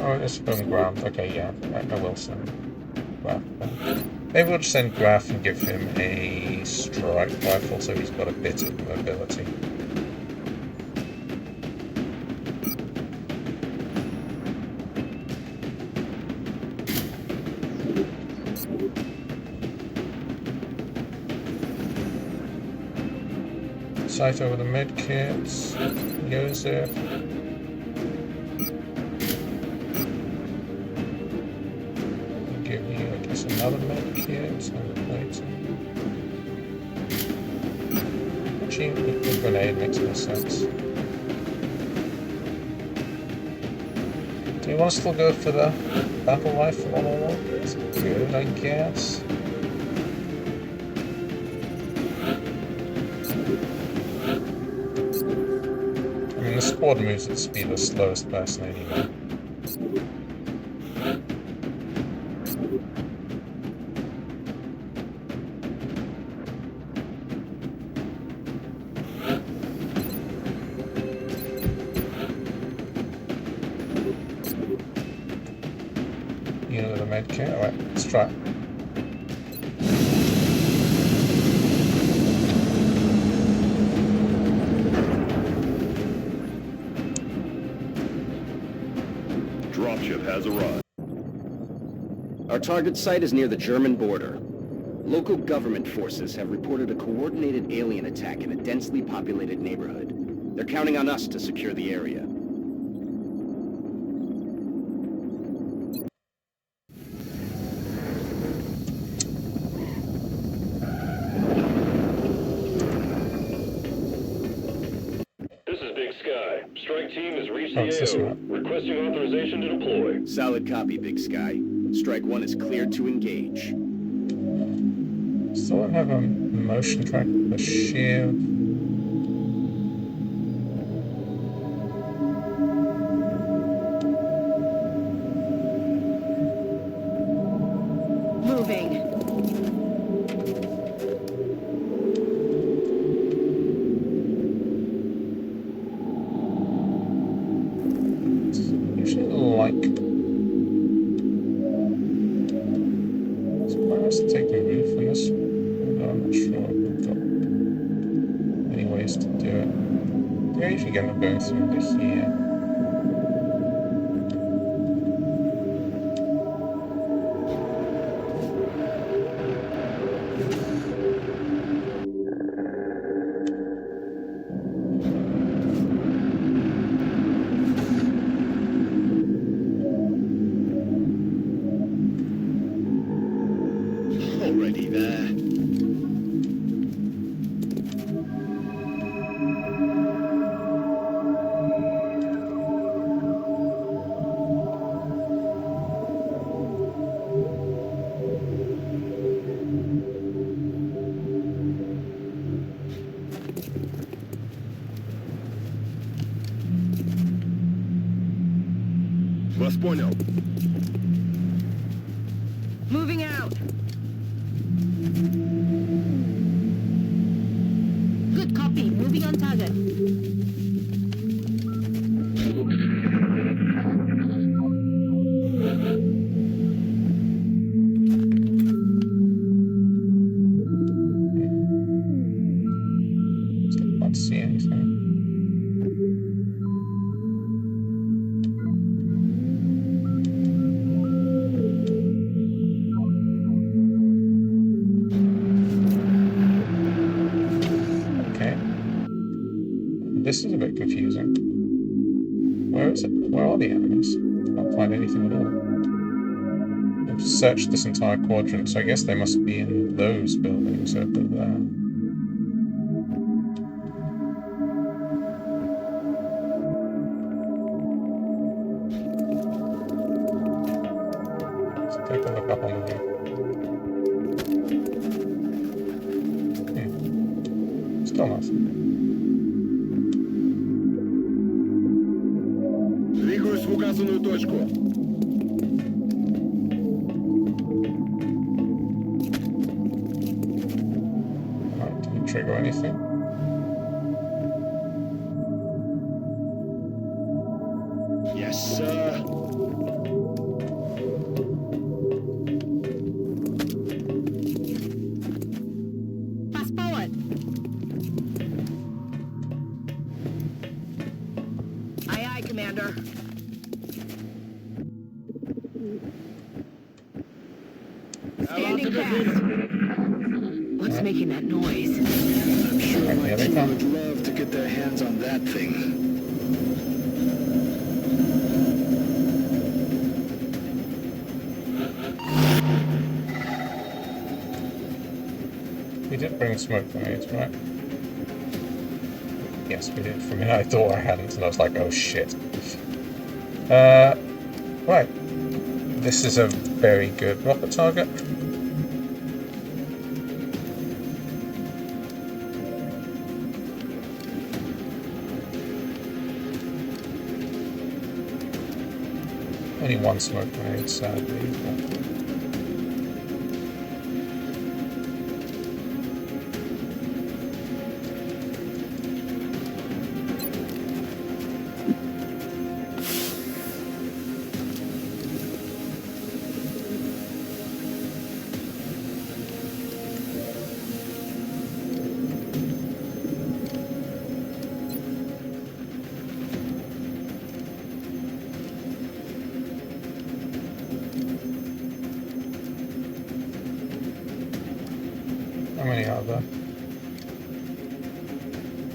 Oh, it's home ground. Okay, yeah, I will send Graf. Maybe we'll just send Graf and give him a strike rifle so he's got a bit of mobility. Sight over the medkits. Joseph. Give you, I guess, another medkit and a plate. Actually, the grenade makes more sense. Do you want to still go for the battle rifle? It's good, I guess. squad moves at the speed of the slowest person anyway. Unit with a med kit. Alright, let's try it. Dropship has arrived. Our target site is near the German border. Local government forces have reported a coordinated alien attack in a densely populated neighborhood. They're counting on us to secure the area. This is Big Sky. Strike team has reached Oh, it's this the AO. one. Requesting authorization to deploy. Solid copy, Big Sky. Strike 1 is cleared to engage. Still don't have a motion track with a shield. Moving. Usually like. So I have to take the roof on this. Although I'm not sure if we've got any ways to do it. Yeah, I usually end up going through into here. Already there. Вас понял. Moving out. Good copy. Moving on target. Can't see anything. Okay. This is a bit confusing. Where is it? Where are the enemies? Can't find anything at all. I've searched this entire quadrant, so I guess they must be in those buildings over there. Let's take a look up on the roof. Still nothing. Двигаюсь в указанную точку. Alright, did it trigger anything? Yes, sir. Fast forward. Aye, aye, Commander. Standing fast. What's making that noise? I'm sure Right, my here they team come. would love to get their hands on that thing. We did bring smoke grenades, right? Yes, we did. For a minute I thought I hadn't, and I was like, oh shit. Right. This is a very good rocket target. Only one smoke grenade, sadly. But... How many are there?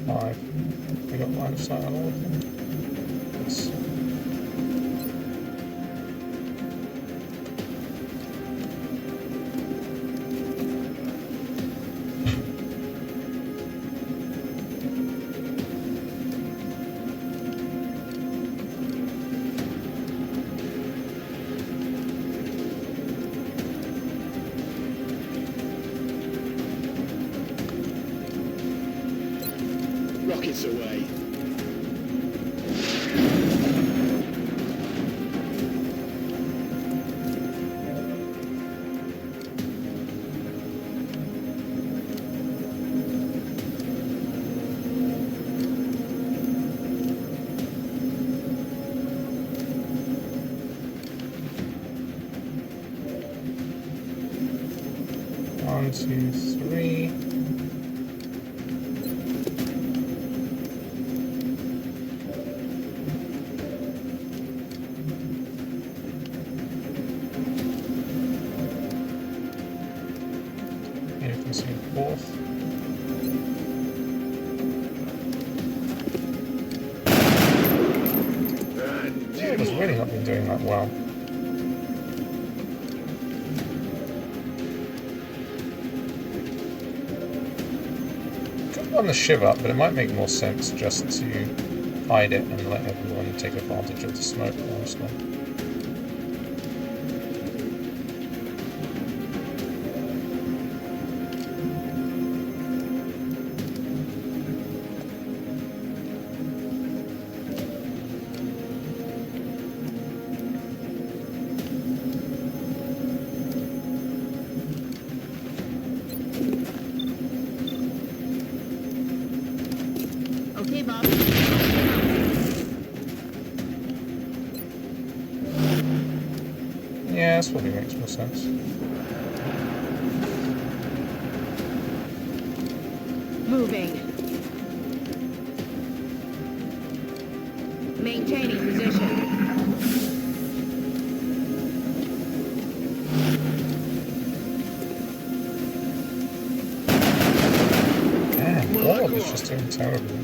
5. We got line of sight on all of them. Yes. Rockets away. One, two, three. Here you can see the fourth. Yeah, it has really not been doing that well. Could run the shiv up, but it might make more sense just to hide it and let everyone take advantage of the smoke, honestly. Okay, Bob. Yeah, this probably makes more sense. Moving. Maintaining position. Damn, God is just doing terrible.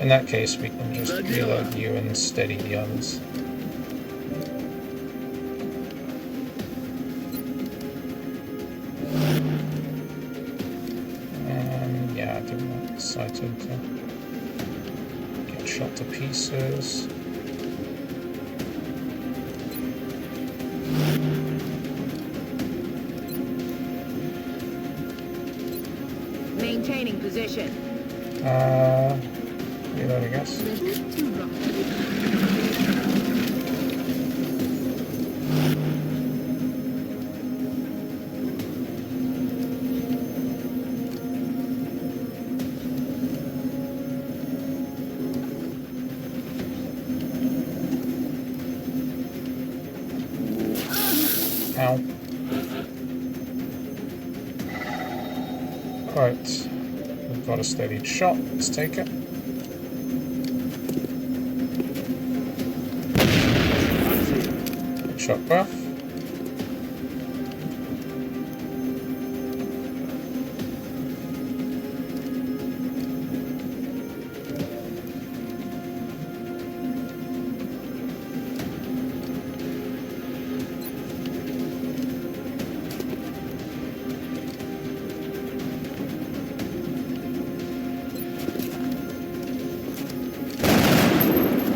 In that case, we can just reload you and steady the others. Yeah, I think I'm excited to get shot to pieces. Maintaining position. Reload, I guess. Ow. Right. We've got a steadied shot. Let's take it. shock graph.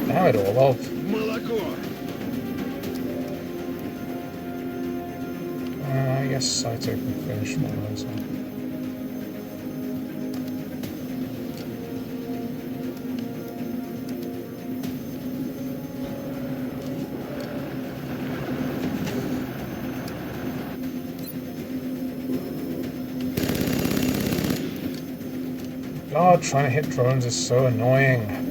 Now it all off. I guess site open finish one as well. God, trying to hit drones is so annoying.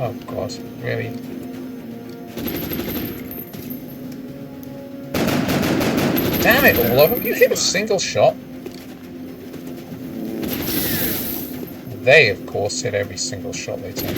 Oh god, really? Damn it, all of them! You hit a single shot. They, of course, hit every single shot they take.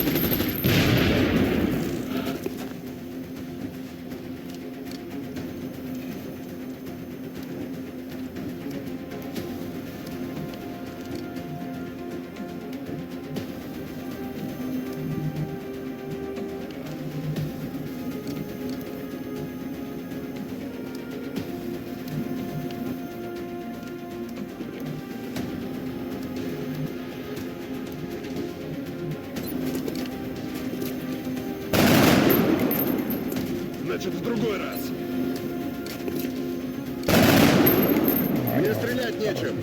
Значит, в другой раз. Мне стрелять нечем.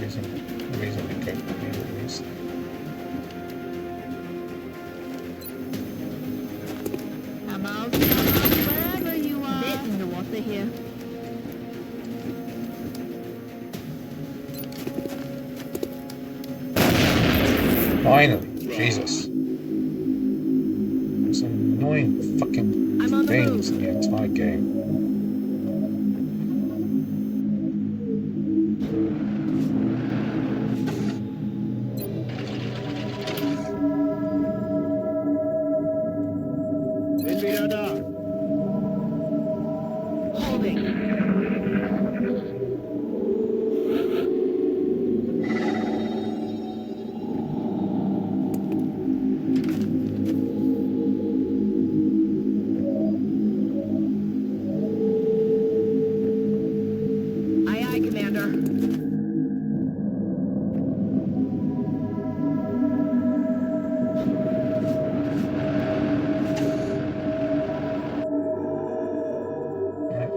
I'm out wherever you are. Dead in the water here. Finally, Jesus. There's annoying fucking things in the entire game.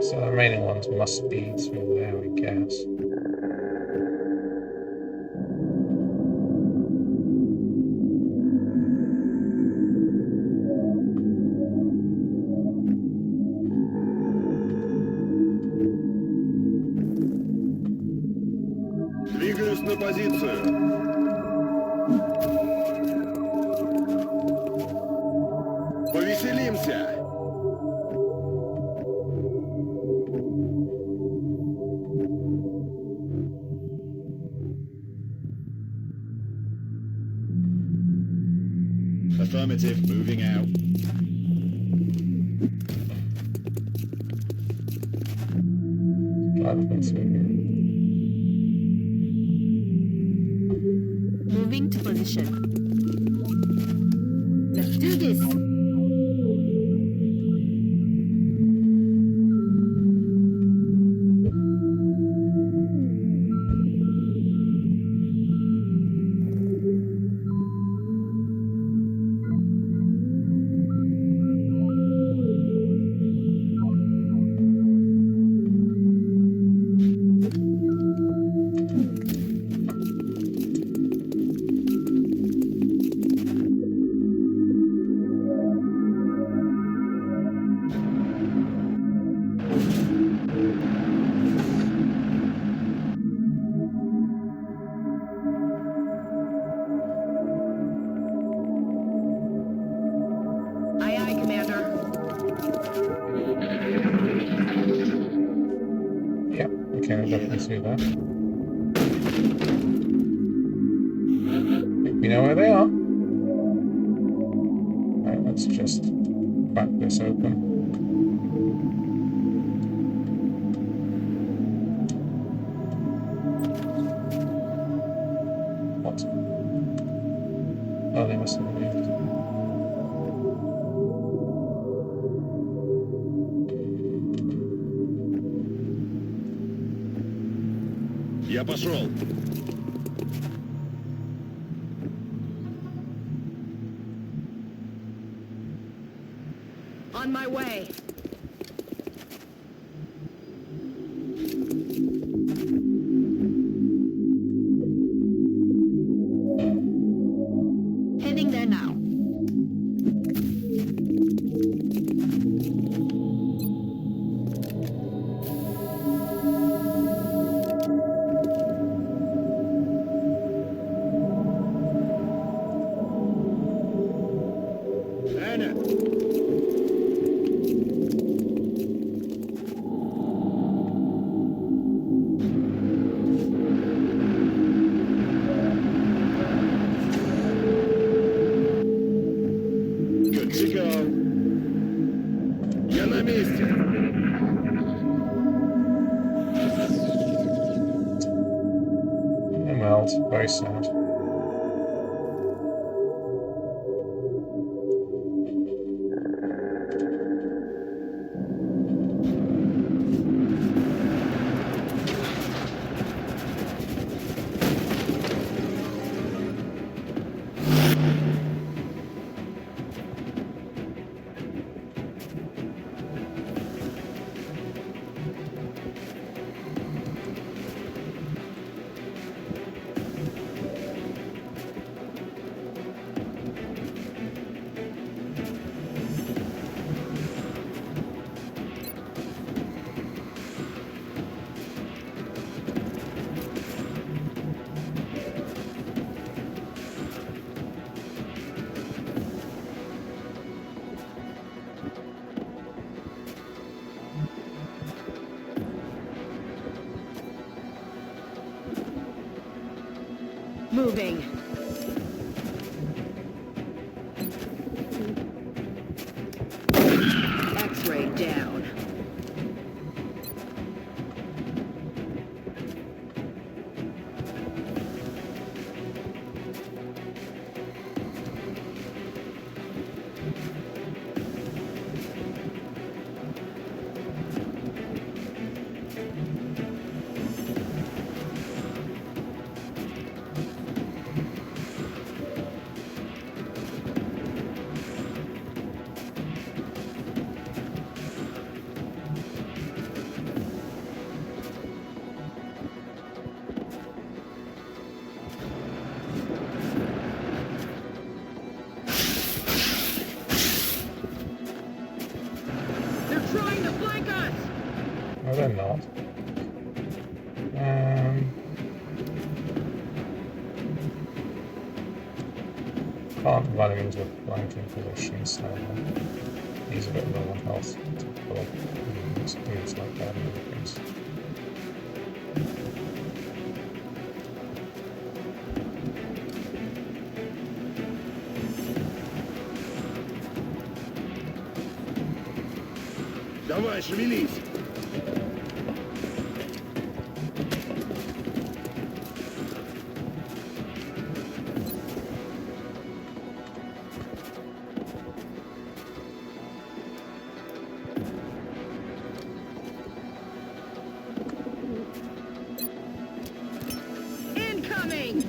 So the remaining ones must be through there, I guess. Двигаюсь на позицию. Повеселимся. Affirmative, moving out. Moving to position. Let's do this. two there. I think we know where they are. Right, let's just crack this open. What? Oh, they must have moved. Я пошел. On my way. Heading there now. Anna. Good to go. Я на месте. Well, it's very sad. Moving. X-ray down. No, they're not. Can't run him into a flanking position, so he's a bit low on health. Typical. Moves like that and other things. Давай, шевелись. Incoming!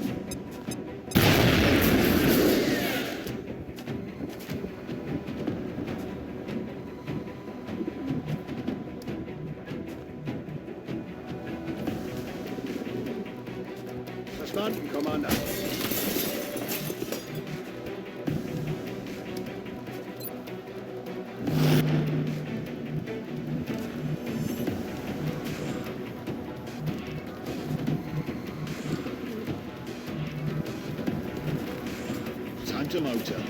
Verstanden, Commander. Time to motor.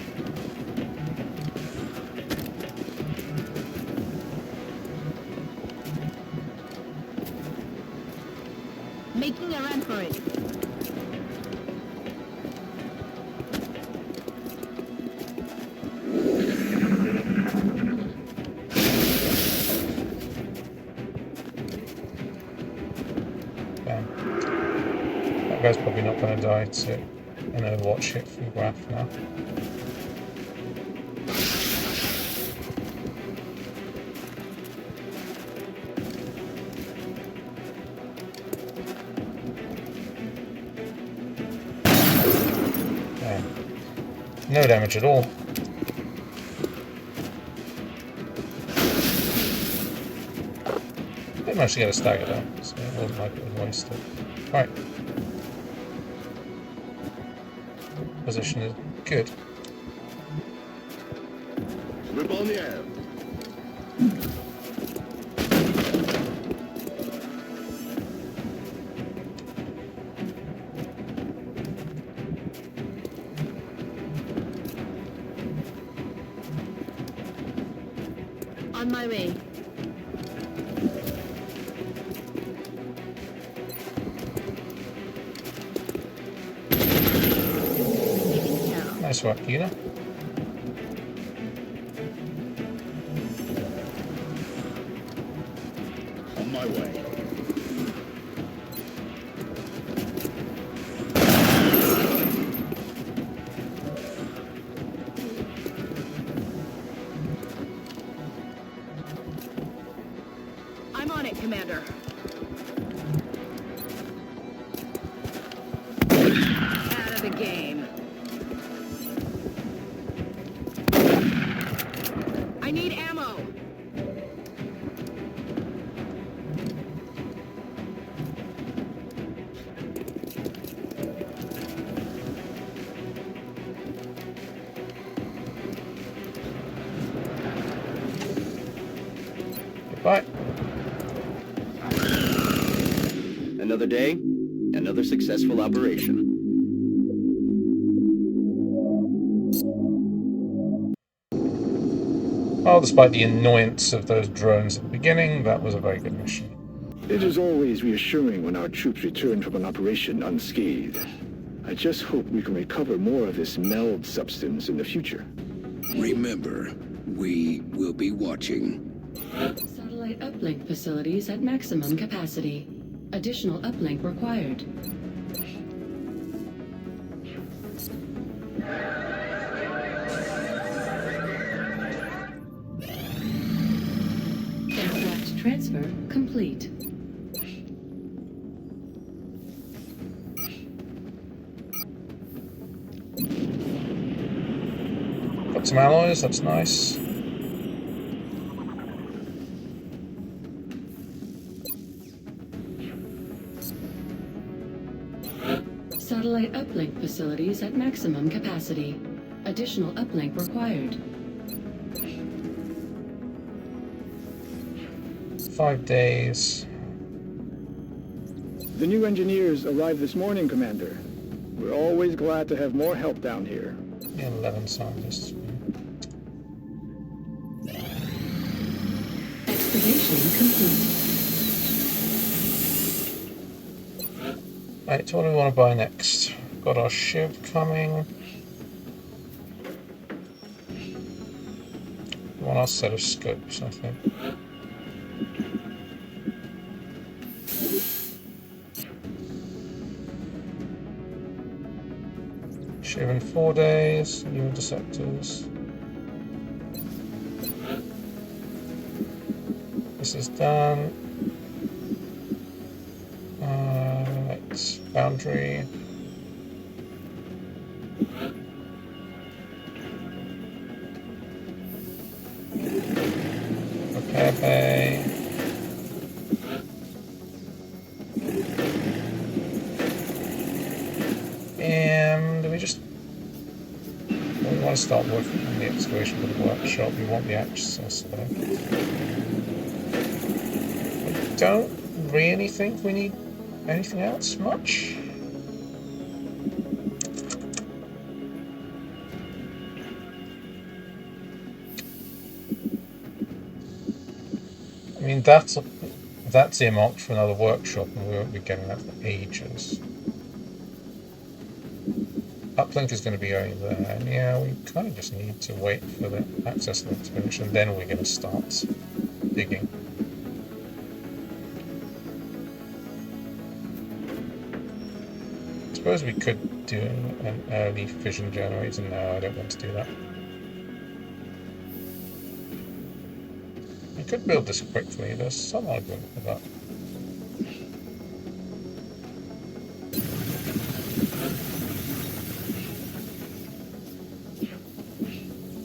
behind. Damn. That guy's probably not going to die to an Overwatch hit for graph now. No damage at all. Didn't manage to get a stagger though, so it wasn't like it was wasted. Right. Position is good. Выполняю. On my way. Nice work, Una. On my way. I'm on it, Commander. Out of the game. I need ammo. Goodbye. Another day, another successful operation. Well, despite the annoyance of those drones at the beginning, that was a very good mission. It is always reassuring when our troops return from an operation unscathed. I just hope we can recover more of this meld substance in the future. Remember, we will be watching. Satellite uplink facilities at maximum capacity. Additional uplink required. Aircraft transfer complete. Got some alloys, that's nice. Satellite uplink facilities at maximum capacity. Additional uplink required. 5 days. The new engineers arrived this morning, Commander. We're always glad to have more help down here. 11 scientists. Excavation complete. Right, so what do we want to buy next? Got our Shiv coming. We want our set of scopes, I think. Shiv in 4 days, new interceptors. This is done. Right, boundary. Repair bay. And we just... well, we want to start working on the excavation for the workshop. We want the access there. I don't really think we need anything else much. I mean, that's That's earmarked for another workshop, and we won't be getting that for ages. Uplink is going to be going there, and yeah, we kind of just need to wait for the access link to finish, and then we're going to start digging. I suppose we could do an early fission generator. No, I don't want to do that. We could build this quickly. There's some argument for that.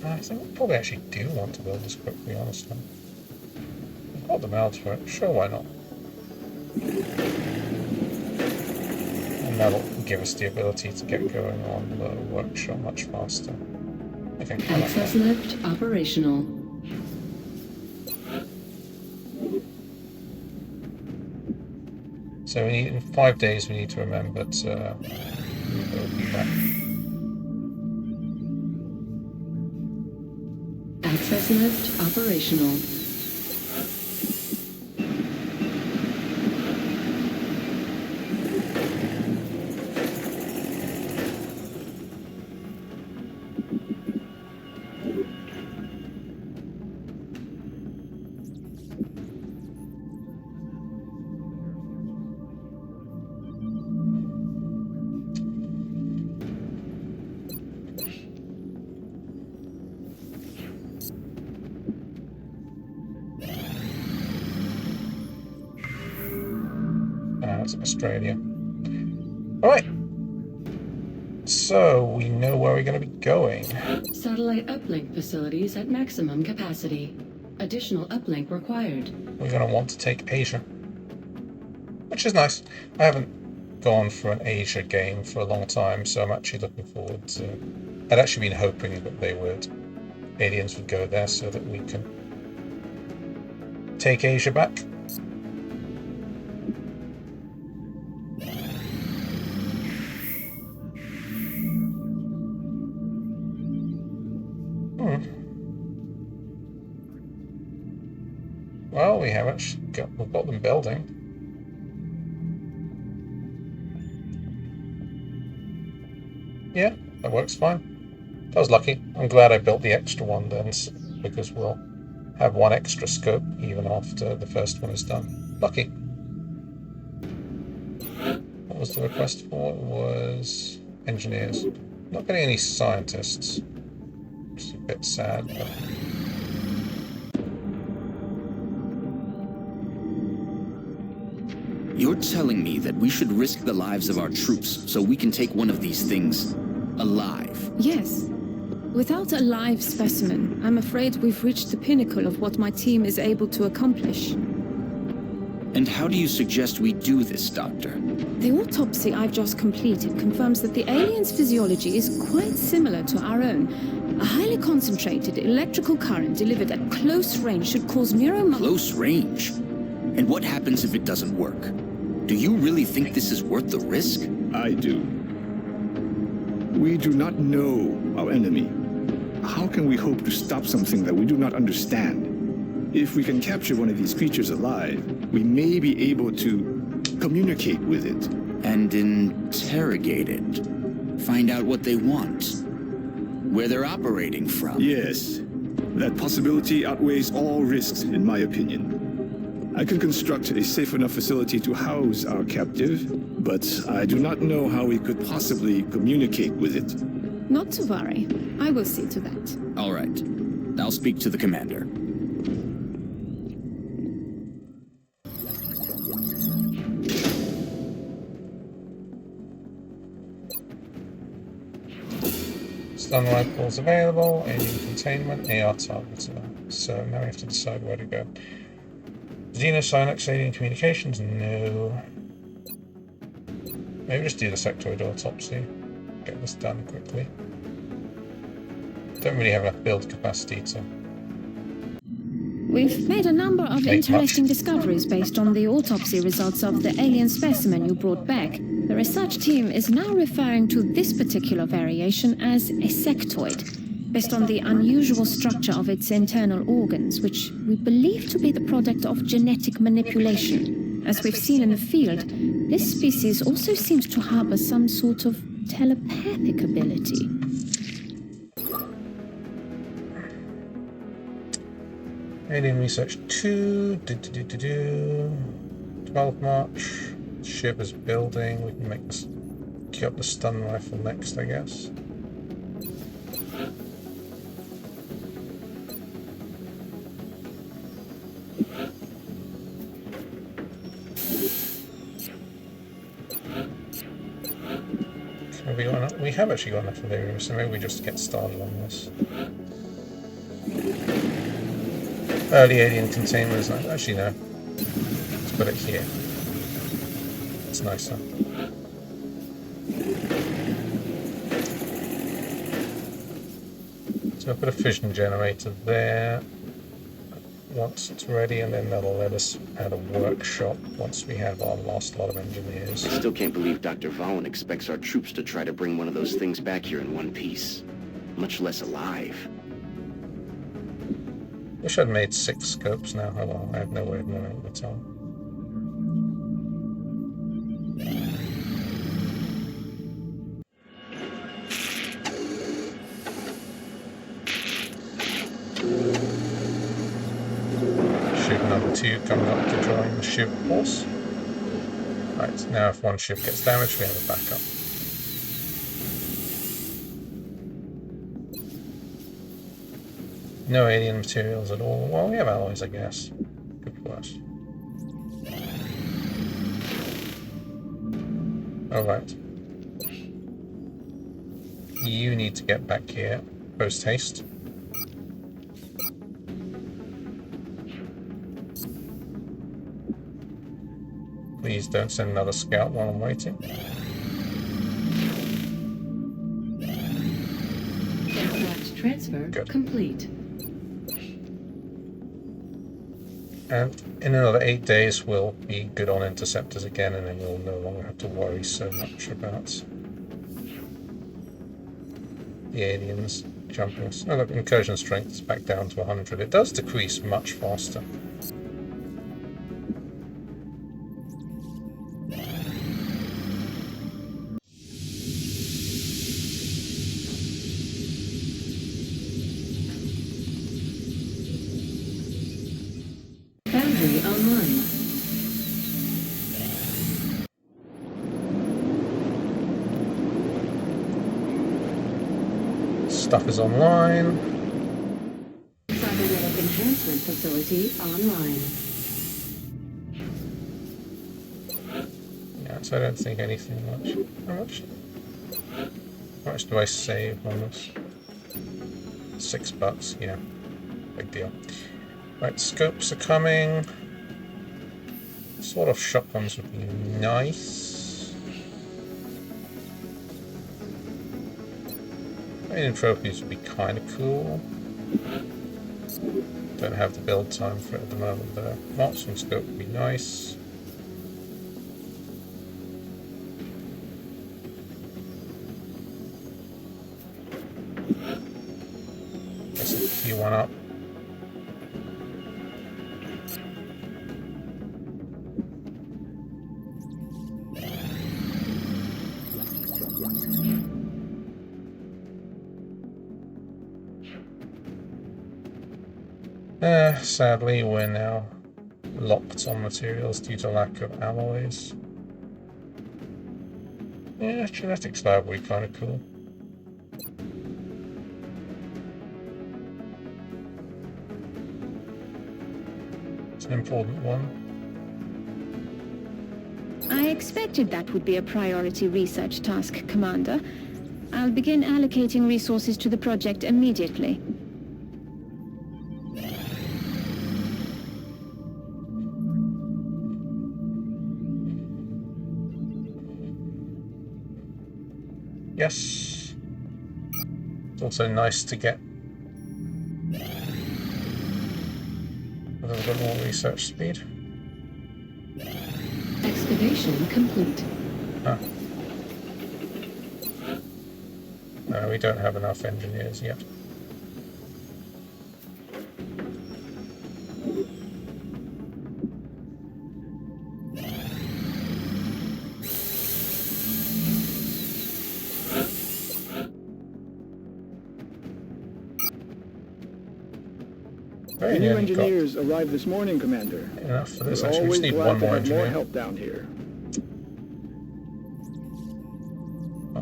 I think we probably actually do want to build this quickly, honestly. We've got the mouths for it. Sure, why not? And that'll give us the ability to get going on the workshop much faster. Okay, access lift operational. So we need, in 5 days we need to remember to rebuild that. Access lift operational. Australia. Alright. So, we know where we're going to be going. Satellite uplink facilities at maximum capacity. Additional uplink required. We're going to want to take Asia. Which is nice. I haven't gone for an Asia game for a long time, so I'm actually looking forward to... I'd actually been hoping that aliens would go there so that we can take Asia back. Well, we've got them building. Yeah, that works fine. I was lucky. I'm glad I built the extra one then, because we'll have one extra scope even after the first one is done. Lucky. What was the request for? It was engineers. Not getting any scientists. Which is a bit sad, but... You're telling me that we should risk the lives of our troops so we can take one of these things alive? Yes. Without a live specimen, I'm afraid we've reached the pinnacle of what my team is able to accomplish. And how do you suggest we do this, Doctor? The autopsy I've just completed confirms that the alien's physiology is quite similar to our own. A highly concentrated electrical current delivered at close range should cause Close range? And what happens if it doesn't work? Do you really think this is worth the risk? I do. We do not know our enemy. How can we hope to stop something that we do not understand? If we can capture one of these creatures alive, we may be able to communicate with it. And interrogate it. Find out what they want. Where they're operating from. Yes. That possibility outweighs all risks, in my opinion. I can construct a safe enough facility to house our captive, but I do not know how we could possibly communicate with it. Not to worry. I will see to that. All right. I'll speak to the commander. Stun rifles available, alien containment, AR targeter. So now we have to decide where to go. Xenosynox alien communications? No. Maybe just do the sectoid autopsy. Get this done quickly. Don't really have enough build capacity to... We've made a number of interesting discoveries based on the autopsy results of the alien specimen you brought back. The research team is now referring to this particular variation as a sectoid. based on the unusual structure of its internal organs, which we believe to be the product of genetic manipulation. As we've seen in the field, this species also seems to harbor some sort of telepathic ability. Alien Research 2. 12 March. Ship is building. We can make this. Queue up the stun rifle next, I guess. We have actually got enough delirium, so maybe we just get started on this. Early alien containers. Actually, no. Let's put it here. It's nicer. So I'll put a fission generator there once it's ready, and then that'll let us add a workshop once we have our last lot of engineers. I still can't believe Dr. Valen expects our troops to try to bring one of those things back here in one piece, much less alive. Wish I'd made 6 scopes now. Oh well, I have no way of knowing at the time. Ship number 2 coming up to join the ship force. Right, now if one ship gets damaged, we have a backup. No alien materials at all. Well, we have alloys, I guess. Could be worse. Alright. You need to get back here post haste. Please don't send another scout while I'm waiting. Aircraft transfer complete. And in another 8 days, we'll be good on interceptors again, and then we'll no longer have to worry so much about the aliens jumping us. Oh look, incursion strength is back down to 100. It does decrease much faster. Boundary online. Stuff is online. Cybernetic enhancement facility online. Yeah, so I don't think anything much. How much do I save on this? $6, yeah. Big deal. Right, scopes are coming. Sort of shotguns would be nice. Alien trophies would be kind of cool. Don't have the build time for it at the moment though. Marksman scope would be nice. Let's queue one up. Sadly, we're now locked on materials due to lack of alloys. Yeah, genetics lab would be kind of cool. It's an important one. I expected that would be a priority research task, Commander. I'll begin allocating resources to the project immediately. Yes. It's also nice to get a little bit more research speed. Excavation complete. Ah. No, we don't have enough engineers yet. The new engineers arrived this morning, Commander. Enough for this. We're Actually, we just always need glad one to more have more engineer. help down here.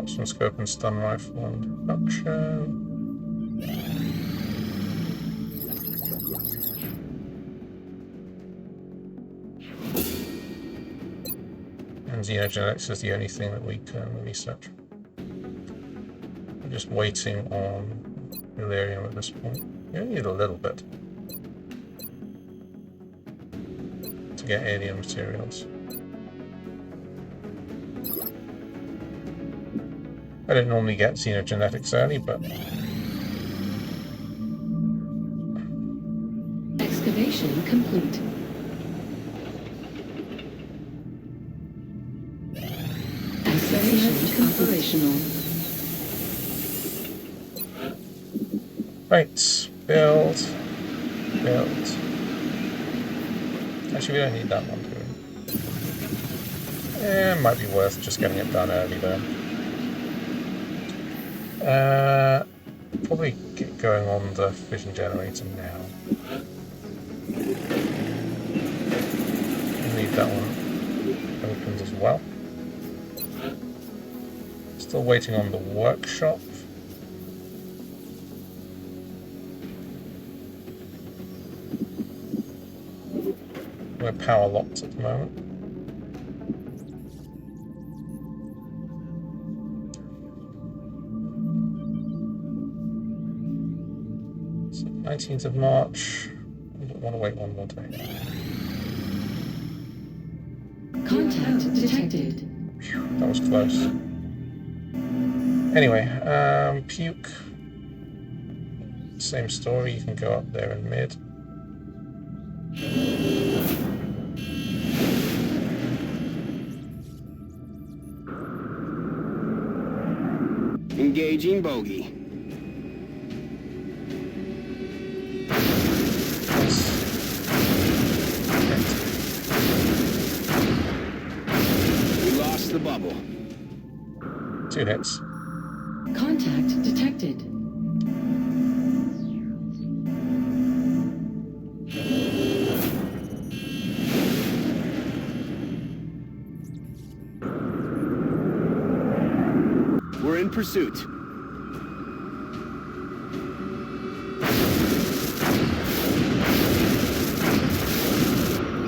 Some scope and stun rifle and production. And xenogenetics is the only thing that we can research. We're just waiting on Illyrium at this point. We only need a little bit to get alien materials. I don't normally get xenogenetics early, but... Excavation complete. Excavation operational. Right, build. Actually, we don't need that one, do we? It might be worth just getting it done early though. Probably get going on the fission generator now. Leave that one opened as well. Still waiting on the workshop. We're power locked at the moment. So 19th of March. I don't want to wait one more day. Contact detected. Phew, that was close. Anyway, puke. Same story, you can go up there in mid. Engaging bogey. We lost the bubble. 2 hits. Contact detected. We're in pursuit.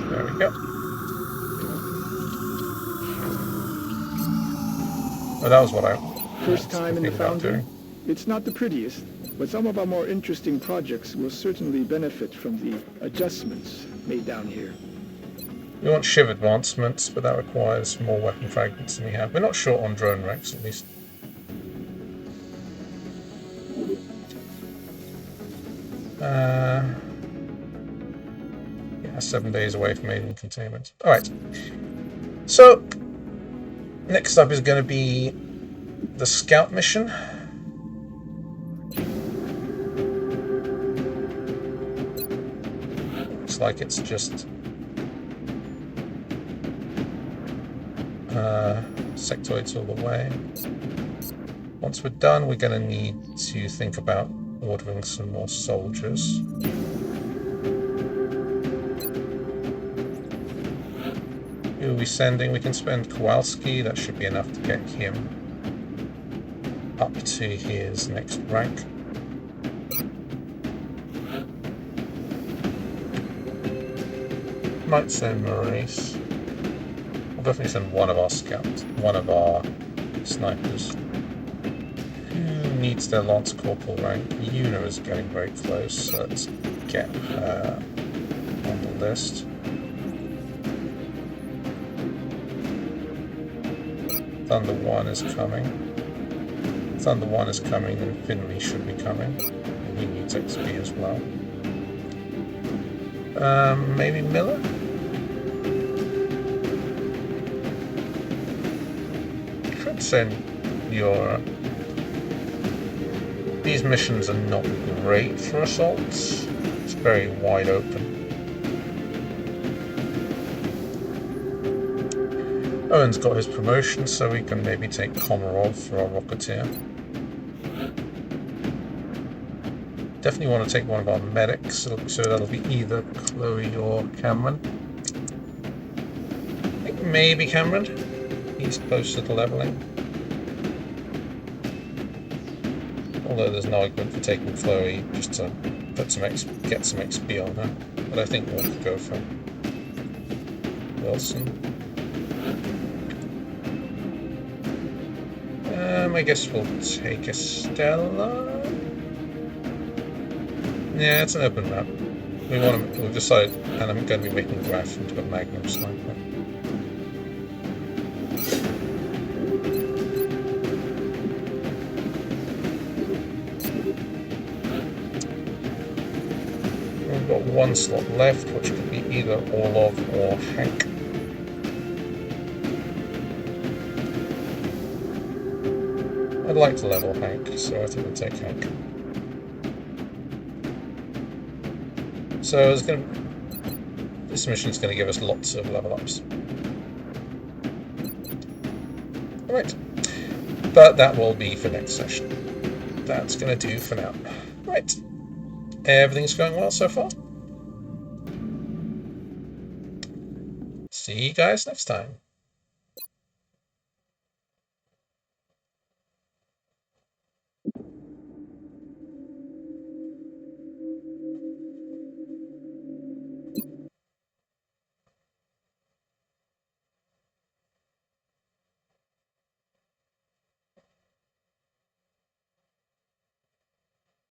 There we go. Well, that was what I First time in the thinking about Foundry. doing. It's not the prettiest, but some of our more interesting projects will certainly benefit from the adjustments made down here. We want shiv advancements, but that requires more weapon fragments than we have. We're not short on drone wrecks, at least. Yeah, 7 days away from alien containment. Alright. So, next up is going to be the scout mission. Looks like it's just sectoids all the way. Once we're done, we're going to need to think about ordering some more soldiers. Who are we sending? We can spend Kowalski. That should be enough to get him up to his next rank. Might send Maurice. I'll definitely send one of our scouts, one of our snipers. Who needs their Lance Corporal rank? Una is getting very close, so let's get her on the list. Thunder 1 is coming. Thunder 1 is coming, and Finley should be coming. He needs XP as well. Maybe Miller? Could send your... These missions are not great for assaults. It's very wide open. Owen's got his promotion, so we can maybe take Komarov for our Rocketeer. Definitely want to take one of our medics, so that'll be either Chloe or Cameron. I think maybe Cameron. He's closer to leveling. Although there's no argument for taking Chloe just to get some XP on her. But I think we'll go for Wilson. I guess we'll take Estella. Yeah, it's an open map. We've decided, and I'm going to be making Graf into a Magnum sniper. We've got one slot left, which could be either Orlov or Hank. I'd like to level Hank, so I think we'll take Hank. So this mission's going to give us lots of level ups. Alright, but that will be for next session. That's going to do for now. Right, everything's going well so far. See you guys next time.